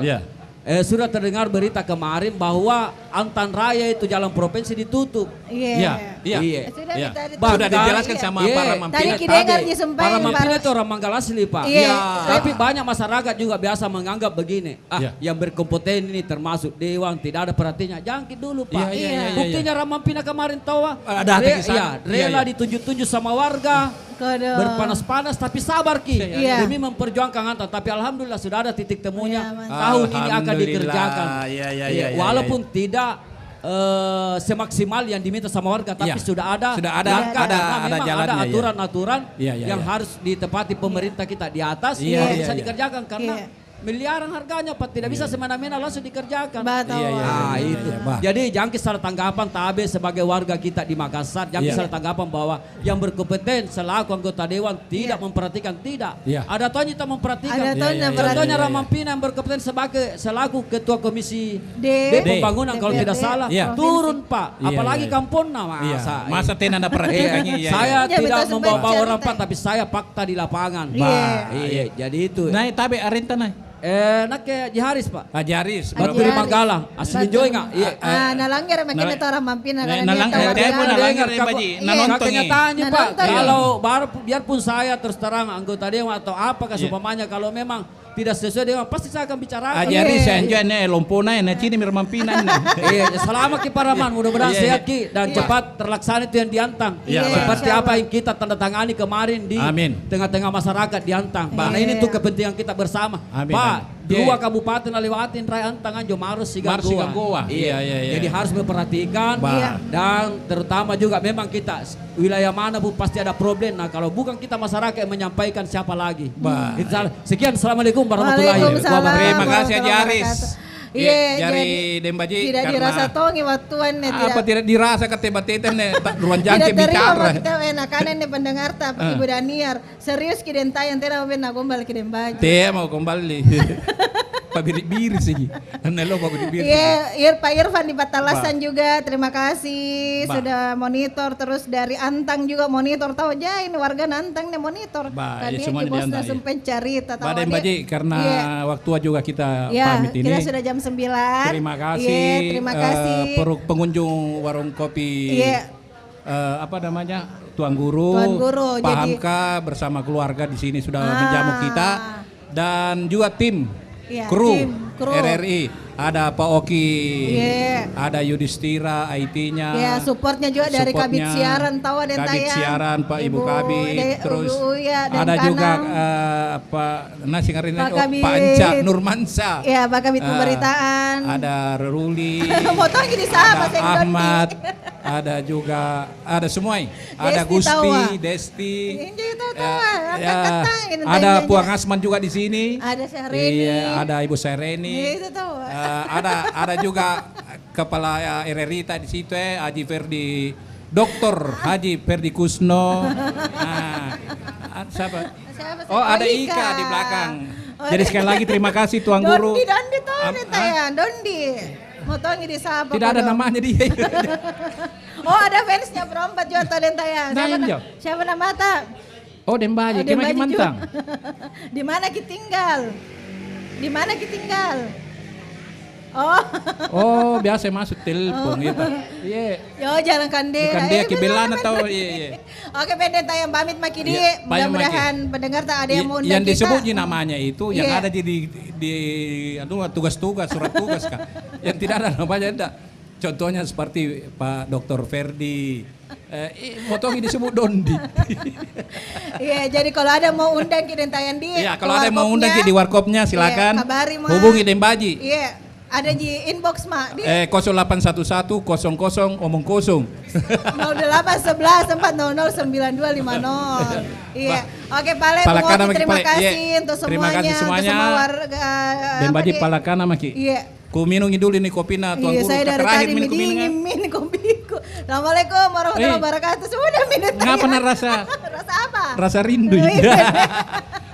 Sudah terdengar berita kemarin bahwa Antan Raya itu jalan provinsi ditutup. Iya. Sudah dijelaskan sama para Mampina. Para Mampina itu orang Manggala asli Pak. Tapi banyak masyarakat juga biasa menganggap begini. Yang berkompeten ini termasuk Dewan tidak ada perhatiannya. Jangkit dulu Pak. Buktinya orang Mampina kemarin tahu. Rela ditunjuk-tunjuk sama warga. Berpanas-panas tapi sabar Ki. Demi memperjuangkan Antan. Tapi alhamdulillah sudah ada titik temunya. Tahun ini akan dikerjakan. Walaupun tidak semaksimal yang diminta sama warga, tapi sudah ada aturan-aturan yang harus ditepati pemerintah kita di atas bisa dikerjakan karena miliaran harganya Pak, tidak bisa semena-mena langsung dikerjakan. Itu. Jadi jangan salah tanggapan Tabe sebagai warga kita di Makassar, jangan salah tanggapan bahwa yang berkompeten selaku anggota dewan tidak memperhatikan, tidak. Ada tonya kita memperhatikan. Contohnya Ramampina yang berkompeten selaku ketua komisi D pembangunan kalau tidak salah turun Pak, apalagi Kampungna masa tena ada perhatiannya. Saya tidak membawa orang Pak, tapi saya fakta di lapangan. Jadi itu. Nah, Tabe arenta nah. Nak ke Jiharis Pak. Jiharis. Batu di Manggala. Asli joy enggak? Iya. Nalanggar makanya itu orang Mampina kan. Nalanggar Baji. Kakaknya tanya Pak, kalau biarpun saya terus terang anggota dewan atau apakah seumpamanya kalau memang tidak sesuai dengan pasti saya akan bicarakan. Jiharis saya enjoy lompona na cini mir Mampina. Selamat Ki Paraman, mudah-mudahan sehat Ki dan cepat terlaksana itu yang diantang. Seperti apa yang kita tanda tangani kemarin di tengah-tengah masyarakat diantang. Karena ini tuh kepentingan kita bersama. Pak, 2 kabupaten lewatin Rai Antang Anjo Maros Siganggoa. Jadi harus memperhatikan dan terutama juga memang kita wilayah mana pun pasti ada problem. Nah kalau bukan kita masyarakat yang menyampaikan siapa lagi. Sekian, assalamualaikum warahmatullahi wabarakatuh. Terima kasih Haji Aris. Jari Dembaji tidak karena dirasa tongi waktuan apa tidak dirasa ketebat-tetan ruang jangke bicara. Tidak terima kita kanan pendengar Ibu Daniar serius kiden tayang tidak mau gombal kiden Baji. Tidak mau kembali. Pak Biri sih. Nelo Pak Biri. Iya, Pak Irfan di Patalasan juga terima kasih sudah monitor, terus dari Antang juga monitor, tahu aja ini warga Antang nih monitor. Tadi di bosnya sempat cerita tahu dia. Baji karena waktu juga kita pamit ini. Kita sudah jam 9. Terima kasih. Terima kasih. Pengunjung warung kopi. Apa namanya? Tuan Guru. Pak Hamka bersama keluarga di sini sudah menjamu kita dan juga tim. Kru RRI, ada Pak Oki, ada Yudhistira IT-nya, supportnya juga dari Kabit Siaran, tahu ada yang Kabit Siaran Pak Ibu Kabit, terus ada juga Pak Nasi Ngarin Pak Anca Nurmansa, Pak Kabit Pemberitaan, ada Ruli, ada Ahmad, ada juga ada semua, ada Gusti, Desti, ada Puang Asman juga di sini, ada Syahrini. Ada Ibu Sereni, ada juga kepala RRI di situ Haji Ferdi, Dr. Haji Ferdi Kusno. Siapa? Oh ada Ika di belakang. Jadi sekali lagi terima kasih Tuan Guru. Dondi Dondi. Mau tahu di siapa? Tidak ada namanya dia. Oh ada fansnya berempat juga tadi tayang. Siapa nama ta? Oh Dembaji, gimana Mantang? Di mana kita tinggal? Di mana kita tinggal? Oh, biasa masuk telepon gitu. Yo jangan kande. Bukan dia kebelan atau Oke, pendek tayang pamit maki di. Mudah-mudahan pendengar tak ada yang mau undang kita. Yang disebut namanya itu yang ada di tugas-tugas surat tugas kan. Yang tidak ada namanya enggak. Contohnya seperti Pak Dr. Ferdi. Motongi disebut Dondi. Iya, jadi kalau ada mau undang kita tayang di. Iya, kalau ada mau undang di warkopnya silakan. Hubungi Dembaji. Iya, ada di inbox mak. 0811 00 omong kosong. 0811 400 9250. Iya. Oke, terima kasih untuk semuanya. Terima kasih semuanya. Semua warga. Dembaji Palakana maki. Iya. Ku minum dulu nih kopinya Tuan Guru. Saya dari tadi minum kopiku. Assalamualaikum warahmatullahi wabarakatuh. Sudah minum. Ngapa rasa? Rasa apa? Rasa rindu.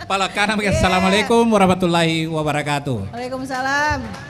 Palakana. Assalamualaikum warahmatullahi wabarakatuh. Waalaikumsalam.